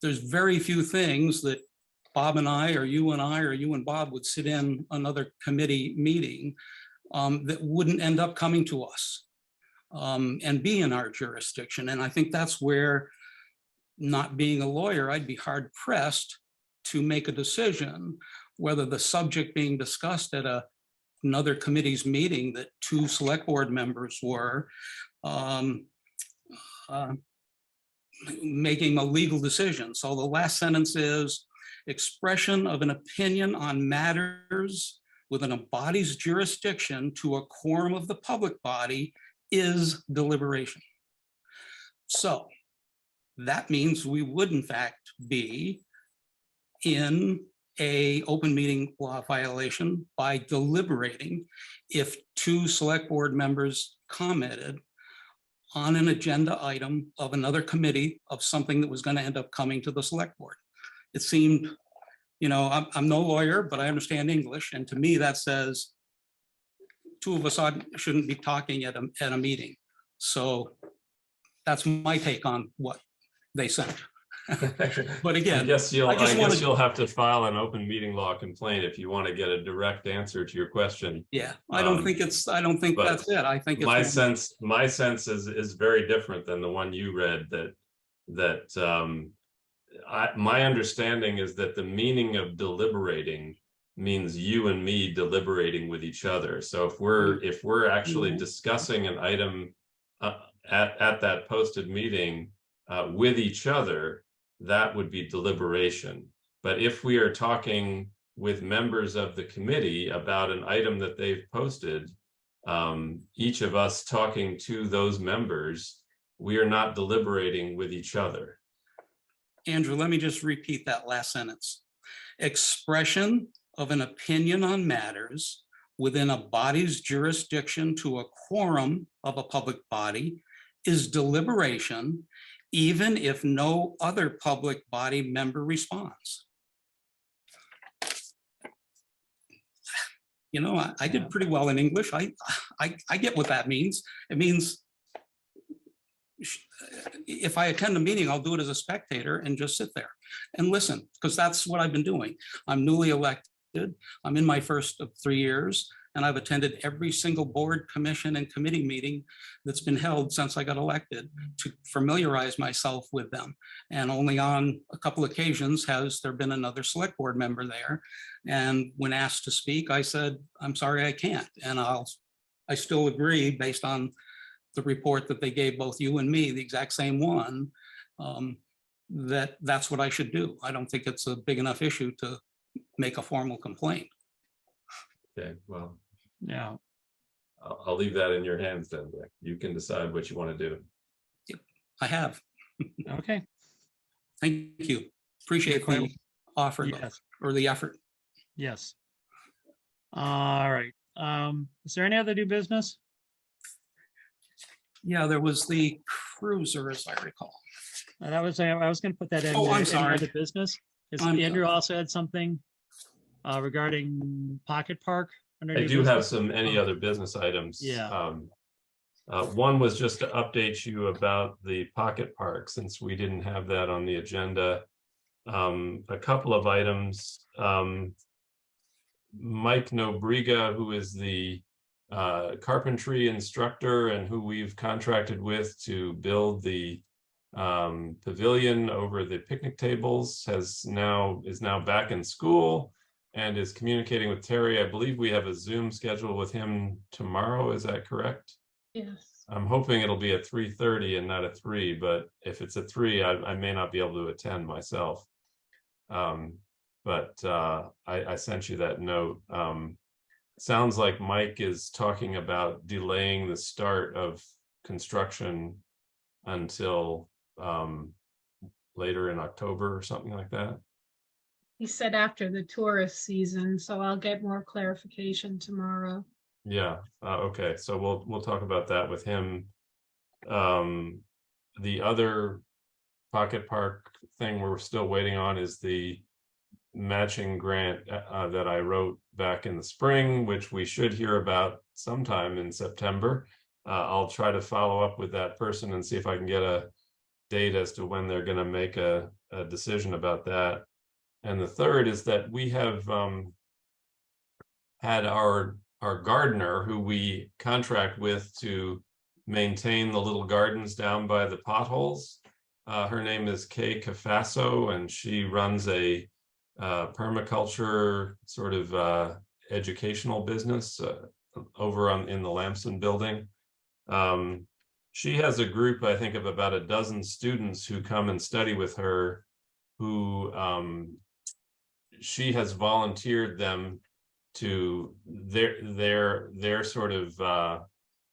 There's very few things that Bob and I, or you and I, or you and Bob would sit in another committee meeting that wouldn't end up coming to us and be in our jurisdiction. And I think that's where, not being a lawyer, I'd be hard pressed to make a decision whether the subject being discussed at another committee's meeting that 2 select board members were making a legal decision. So the last sentence is expression of an opinion on matters within a body's jurisdiction to a quorum of the public body is deliberation. So that means we would in fact be in a open meeting law violation by deliberating if two select board members commented on an agenda item of another committee of something that was going to end up coming to the select board. It seemed, you know, I'm no lawyer, but I understand English. And to me, that says two of us shouldn't be talking at a meeting. So that's my take on what they sent. But again, I guess I just wanted- you'll have to file an open meeting law complaint if you want to get a direct answer to your question. Yeah, I don't think but that's it. I think it's my sense is very different than the one you read. My understanding is that the meaning of deliberating means you and me deliberating with each other. So if we're actually discussing an item at that posted meeting with each other, that would be deliberation. But if we are talking with members of the committee about an item that they've posted, each of us talking to those members, we are not deliberating with each other. Andrew, let me just repeat that last sentence. Expression of an opinion on matters within a body's jurisdiction to a quorum of a public body is deliberation, even if no other public body member responds. You know, I did pretty well in English. I get what that means. It means if I attend a meeting, I'll do it as a spectator and just sit there and listen, because that's what I've been doing. I'm newly elected. I'm in my first of 3 years, and I've attended every single board, commission, and committee meeting that's been held since I got elected to familiarize myself with them. And only on a couple occasions has there been another select board member there. And when asked to speak, I said, I'm sorry, I can't. And I still agree, based on the report that they gave both you and me, the exact same one, that's what I should do. I don't think it's a big enough issue to make a formal complaint. Okay, well, Yeah. I'll leave that in your hands then. Rick. You can decide what you want to do. Yep, I have. Okay. Thank you. Appreciate the offer Yes. or the effort. Yes. All right. Is there any other new business? Yeah, there was the cruiser, as I recall. I was going to put that in. Oh, I'm any sorry. other business. Is I'm Andrew sorry. also had something regarding Pocket Park? under I new do have business? some any other business items. Yeah. One was just to update you about the Pocket Park, since we didn't have that on the agenda. A couple of items. Mike Nobriga, who is the carpentry instructor and who we've contracted with to build the pavilion over the picnic tables, is now back in school and is communicating with Terry. I believe we have a Zoom schedule with him tomorrow. Is that correct? Yes. I'm hoping it'll be at 3:30 and not at 3, but if it's at 3, I may not be able to attend myself. But I sent you that note. Sounds like Mike is talking about delaying the start of construction until later in October or something like that. He said after the tourist season, so I'll get more clarification tomorrow. Yeah, okay, so we'll talk about that with him. The other Pocket Park thing we're still waiting on is the matching grant that I wrote back in the spring, which we should hear about sometime in September. I'll try to follow up with that person and see if I can get a date as to when they're going to make a decision about that. And the third is that we have had our gardener, who we contract with to maintain the little gardens down by the potholes. Her name is Kay Cafasso, and she runs a permaculture sort of educational business over in the Lamson building. she has a group, I think, of about a dozen students who come and study with her, who she has volunteered them to their sort of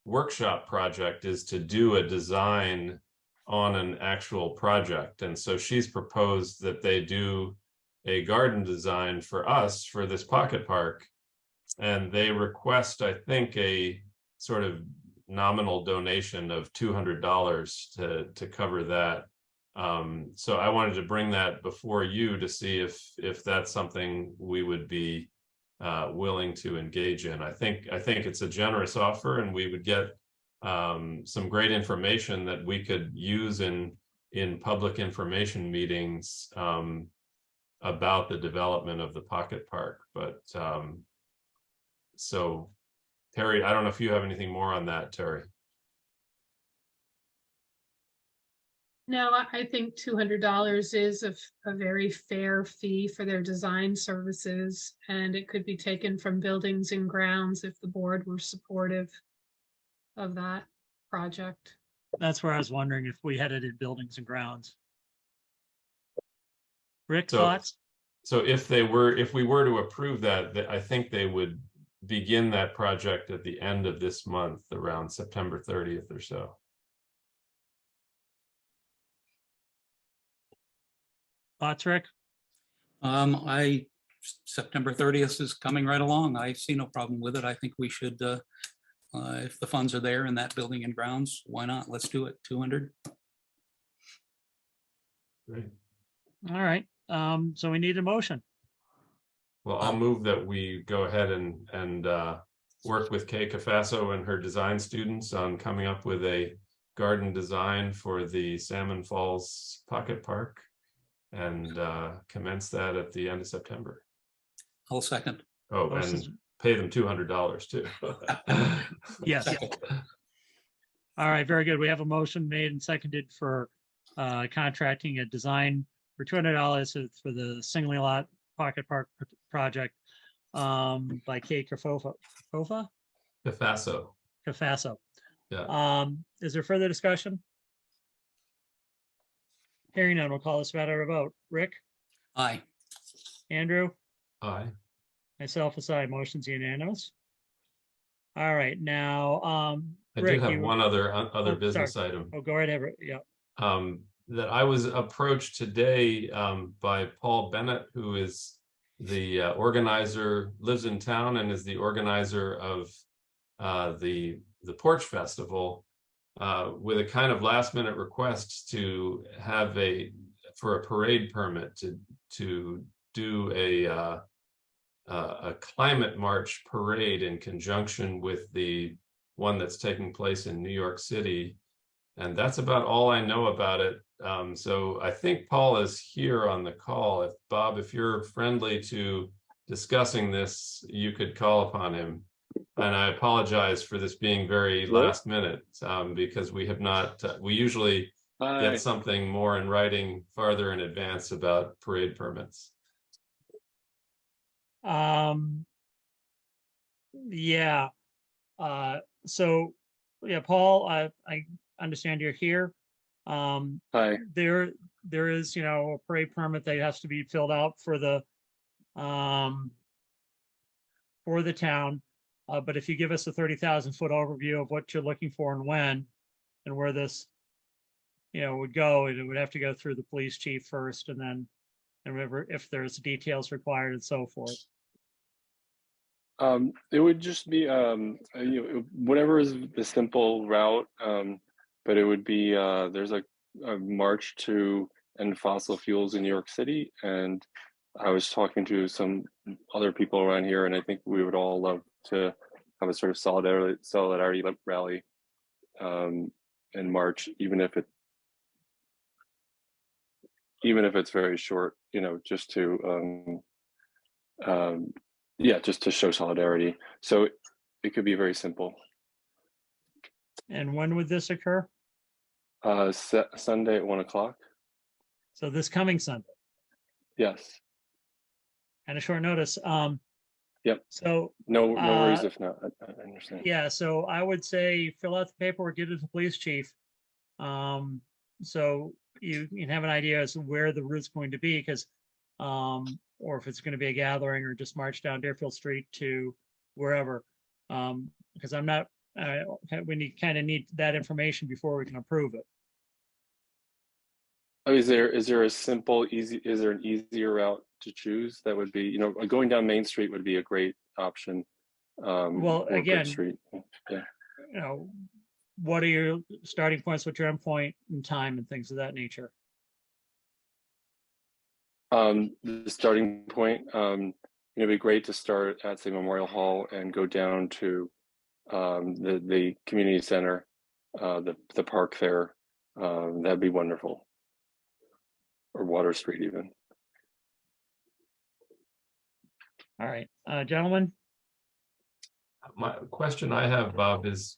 workshop project is to do a design on an actual project. And so she's proposed that they do a garden design for us for this pocket park. And they request, I think, a sort of nominal donation of $200 to cover that. So I wanted to bring that before you to see if that's something we would be willing to engage in. I think it's a generous offer, and we would get some great information that we could use in public information meetings about the development of the pocket park. But so Terry, I don't know if you have anything more on that, Terry. No, I think $200 is a very fair fee for their design services, and it could be taken from buildings and grounds if the board were supportive of that project. That's where I was wondering if we had it in buildings and grounds. Rick, So- thoughts? So if we were to approve that, I think they would begin that project at the end of this month, around September 30th or so. Thoughts, Rick? September 30th is coming right along. I see no problem with it. I think we should, if the funds are there in that building and grounds, why not? Let's do it. 200. Great. All right, so we need a motion. Well, I'll move that we go ahead and work with Kay Cafasso and her design students on coming up with a garden design for the Salmon Falls Pocket Park, and commence that at the end of September. I'll second. Oh, and pay them $200 too. Yes. All right, very good. We have a motion made and seconded for contracting a design for $200 for the single lot pocket park project by Kay Cafasso. Cafasso. Yeah. Is there further discussion? Hearing none, we'll call this matter a vote. Rick? Aye. Andrew? Aye. Myself is aye. Motion's unanimous. All right, now, I Rick, do have you- one other Oh, business sorry. item. Oh, go right ahead. Yeah. That I was approached today by Paul Bennett, who is the organizer, lives in town and is the organizer of the Porch Festival, with a kind of last minute request to have for a parade permit to do a climate march parade in conjunction with the one that's taking place in New York City. And that's about all I know about it. So I think Paul is here on the call. Bob, if you're friendly to discussing this, you could call upon him. And I apologize for this being very last minute, because we have not, we usually get something more in writing farther in advance about parade permits. Yeah. So, yeah, Paul, I understand you're here. Hi. There is, a parade permit that has to be filled out for the town. But if you give us a 30,000-foot overview of what you're looking for and when, and where this, would go, it would have to go through the police chief first, and then, and remember if there's details required and so forth. It would just be whatever is the simple route, but it would be there's a march to end fossil fuels in New York City, and I was talking to some other people around here, and I think we would all love to have a sort of solidarity rally in March, even if it's very short, just to just to show solidarity. So it could be very simple. And when would this occur? Sunday at 1 o'clock. So this coming Sunday, Yes. and a short notice. Yep. So, No worries uh, if not. I understand. yeah, so I would say fill out the paperwork, get it to the police chief. So you can have an idea as to where the route's going to be, because, or if it's going to be a gathering or just march down Deerfield Street to wherever. Because I'm not, we kind of need that information before we can approve it. Oh, is there a simple, is there an easier route to choose? That would be, you know, going down Main Street would be a great option. Well, or again, Bridge Street. Yeah. You know, what are your starting points, what's your endpoint and time and things of that nature? The starting point, it'd be great to start at, say, Memorial Hall and go down to the community center, the park there. That'd be wonderful. Or Water Street even. All right, gentlemen. My question I have, Bob, is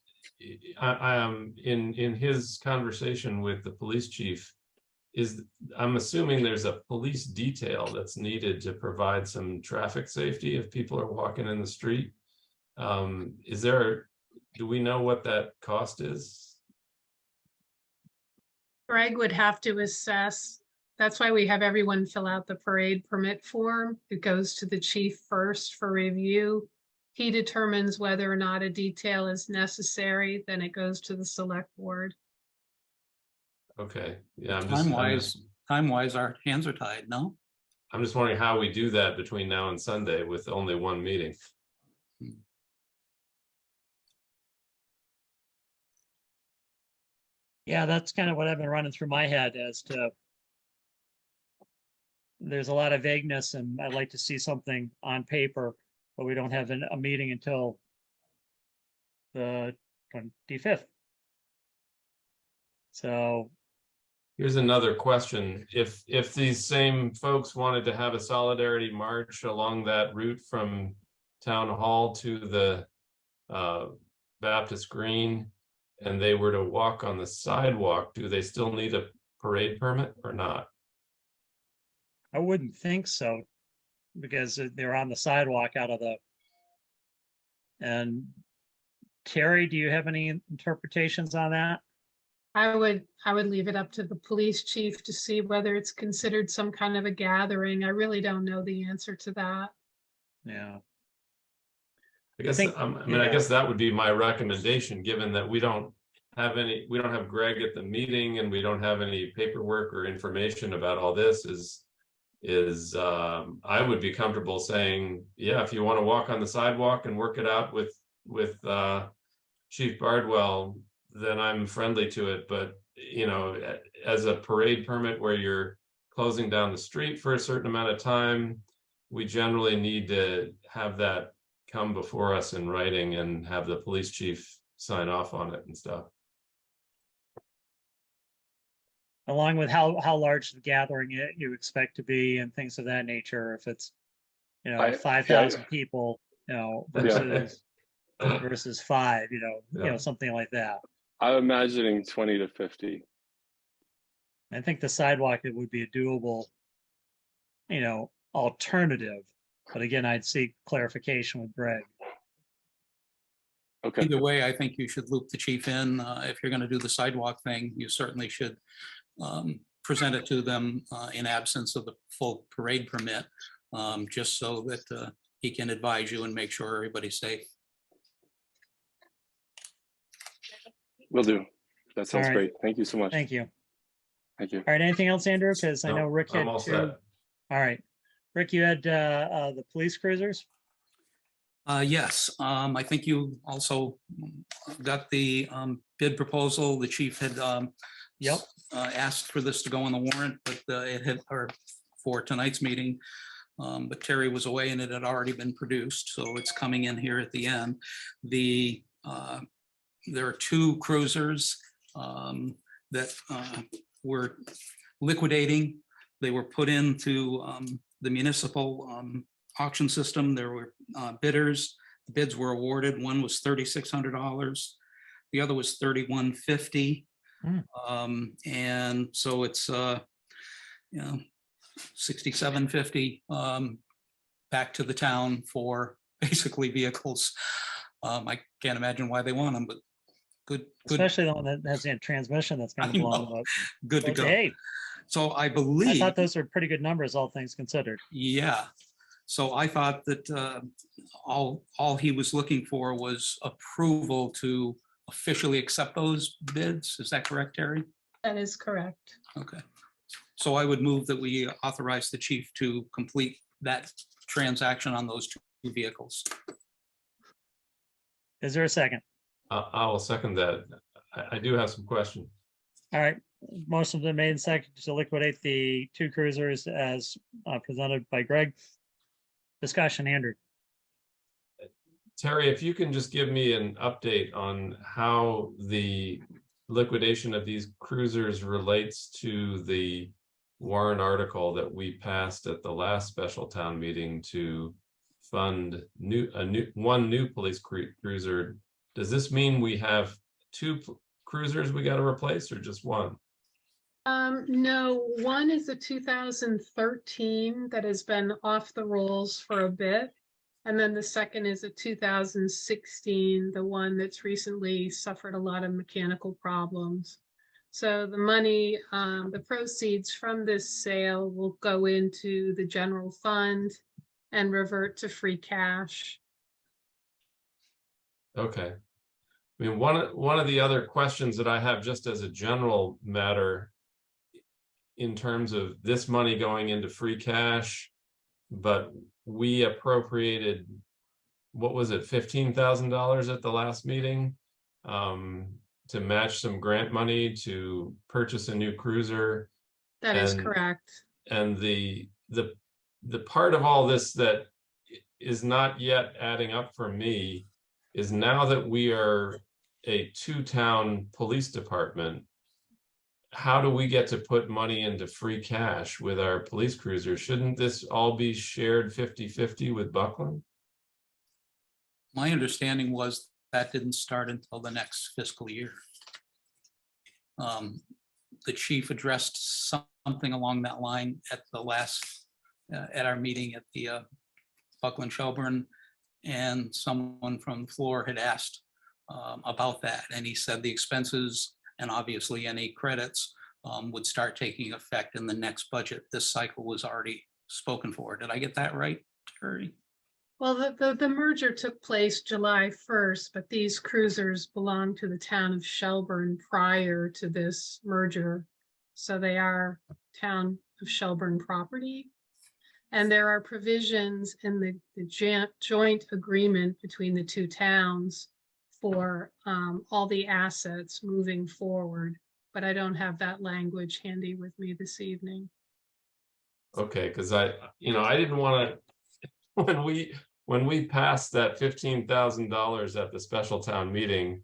I am in his conversation with the police chief, I'm assuming there's a police detail that's needed to provide some traffic safety if people are walking in the street. Do we know what that cost is? Greg would have to assess. That's why we have everyone fill out the parade permit form. It goes to the chief first for review. He determines whether or not a detail is necessary, then it goes to the select board. Okay, yeah. Time-wise, our hands are tied, no? I'm just wondering how we do that between now and Sunday with only one meeting. Yeah, that's kind of what I've been running through my head as to, there's a lot of vagueness and I'd like to see something on paper, but we don't have a meeting until the 25th. So here's another question. If these same folks wanted to have a solidarity march along that route from Town Hall to the Baptist Green, and they were to walk on the sidewalk, do they still need a parade permit or not? I wouldn't think so, because they're on the sidewalk out of the. And Terry, do you have any interpretations on that? I would leave it up to the police chief to see whether it's considered some kind of a gathering. I really don't know the answer to that. Yeah. I guess I guess that would be my recommendation, given that we don't have Greg at the meeting and we don't have any paperwork or information about all this. I would be comfortable saying, yeah, if you want to walk on the sidewalk and work it out with Chief Bardwell, then I'm friendly to it. But you know, as a parade permit where you're closing down the street for a certain amount of time, we generally need to have that come before us in writing and have the police chief sign off on it and stuff. Along with how large the gathering you expect to be and things of that nature. If it's, 5,000 people, versus 5, something like that. I'm imagining 20 to 50. I think the sidewalk, it would be a doable, alternative. But again, I'd seek clarification with Greg. Okay. Either way, I think you should loop the chief in. If you're going to do the sidewalk thing, you certainly should present it to them in absence of the full parade permit, just so that he can advise you and make sure everybody's safe. Will do. That sounds All right. great. Thank you so much. Thank you. Thank you. All right, anything else, Andrew? Because I know Rick had I'm all two. set. All right. Rick, you had the police cruisers? Yes, I think you also got the bid proposal. The chief had asked for this to go on the warrant, but it had, or for tonight's meeting, but Terry was away and it had already been produced, so it's coming in here at the end. There are 2 cruisers that we're liquidating. They were put into the municipal auction system. There were bidders. The bids were awarded. One was $3,600. The other was $3,150. And so it's $6,750 back to the town for basically vehicles. I can't imagine why they want them, but good, Especially the one that has a transmission that's I kind of blown know. up. good to But go. hey, So I I believe, thought those are pretty good numbers, all things considered. yeah. So I thought that all he was looking for was approval to officially accept those bids. Is that correct, Terry? That is correct. Okay. So I would move that we authorize the chief to complete that transaction on those two vehicles. Is there a second? I will second that. I do have some questions. All right, motion been made and second to liquidate the two cruisers as presented by Greg. Discussion, Andrew. Terry, if you can just give me an update on how the liquidation of these cruisers relates to the warrant article that we passed at the last special town meeting to fund one new police cruiser. Does this mean we have two cruisers we got to replace or just one? No, one is a 2013 that has been off the rolls for a bit. And then the second is a 2016, the one that's recently suffered a lot of mechanical problems. So the money, the proceeds from this sale will go into the general fund and revert to free cash. Okay. I mean, one of the other questions that I have just as a general matter in terms of this money going into free cash, but we appropriated, what was it, $15,000 at the last meeting to match some grant money to purchase a new cruiser. That is correct. And the part of all this that is not yet adding up for me is now that we are a two-town police department, how do we get to put money into free cash with our police cruisers? Shouldn't this all be shared 50-50 with Buckland? My understanding was that didn't start until the next fiscal year. The chief addressed something along that line at the last, at our meeting at the Buckland Shelburne, and someone from the floor had asked about that. And he said the expenses and obviously any credits would start taking effect in the next budget. This cycle was already spoken for. Did I get that right, Terry? Well, the merger took place July 1st, but these cruisers belong to the town of Shelburne prior to this merger. So they are town of Shelburne property. And there are provisions in the joint agreement between the two towns for all the assets moving forward. But I don't have that language handy with me this evening. Okay, because I didn't want to, when we passed that $15,000 at the special town meeting,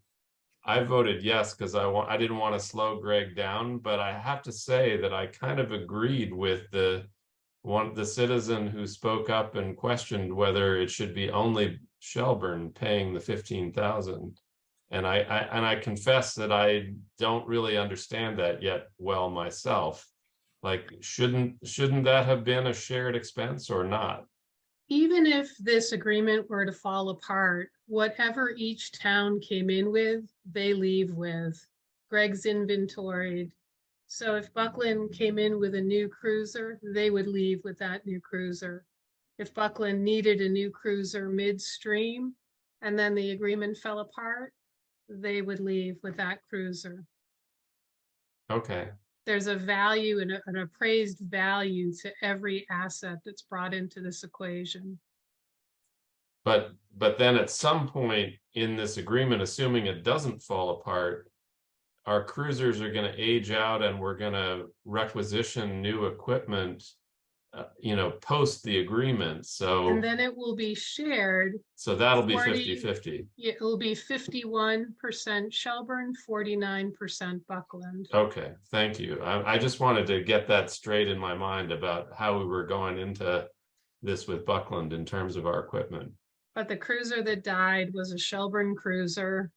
I voted yes because I didn't want to slow Greg down, but I have to say that I kind of agreed with the citizen who spoke up and questioned whether it should be only Shelburne paying the $15,000. And I confess that I don't really understand that yet well myself. Like, shouldn't that have been a shared expense or not? Even if this agreement were to fall apart, whatever each town came in with, they leave with. Greg's inventoried. So if Buckland came in with a new cruiser, they would leave with that new cruiser. If Buckland needed a new cruiser midstream and then the agreement fell apart, they would leave with that cruiser. Okay. There's a value and an appraised value to every asset that's brought into this equation. But then at some point in this agreement, assuming it doesn't fall apart, our cruisers are going to age out and we're going to requisition new equipment, post the agreement. So And then it will be shared. So that'll be 40 50-50. It will be 51% Shelburne, 49% Buckland. Okay, thank you. I just wanted to get that straight in my mind about how we were going into this with Buckland in terms of our equipment. But the cruiser that died was a Shelburne cruiser.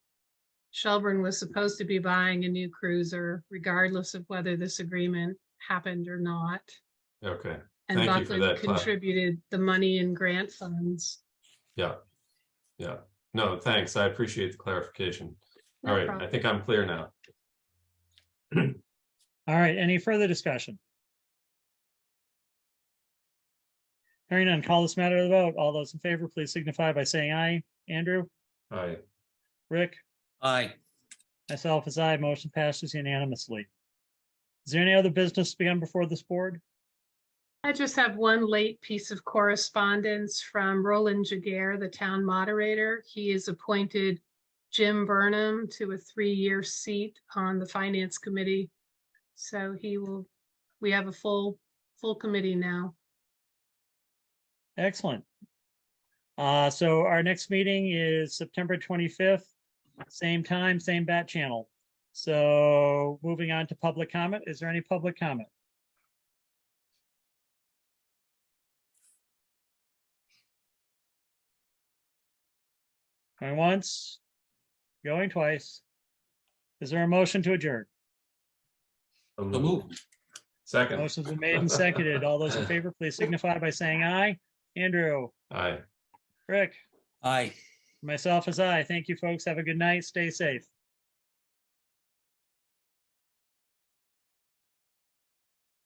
Shelburne was supposed to be buying a new cruiser, regardless of whether this agreement happened or not. Okay, And thank you for Buckland that. contributed the money in grant funds. Yeah, Yeah, no, thanks. I appreciate the clarification. No All right, problem. I think I'm clear now. All right, any further discussion? Hearing none, call this matter to the vote. All those in favor, please signify by saying aye. Andrew, All right, Rick, Aye. myself as aye, motion passes unanimously. Is there any other business to begin before this board? I just have one late piece of correspondence from Roland Jaguar, the town moderator. He has appointed Jim Burnham to a 3-year seat on the finance committee. So we have a full committee now. Excellent. So our next meeting is September 25th, same time, same bat channel. So moving on to public comment. Is there any public comment? Going once, going twice. Is there a motion to adjourn? so So moved. move. Second. Motion's been made and seconded. All those in favor, please signify by saying aye. Andrew, Aye. Rick, Aye. myself as aye. Thank you, folks. Have a good night. Stay safe.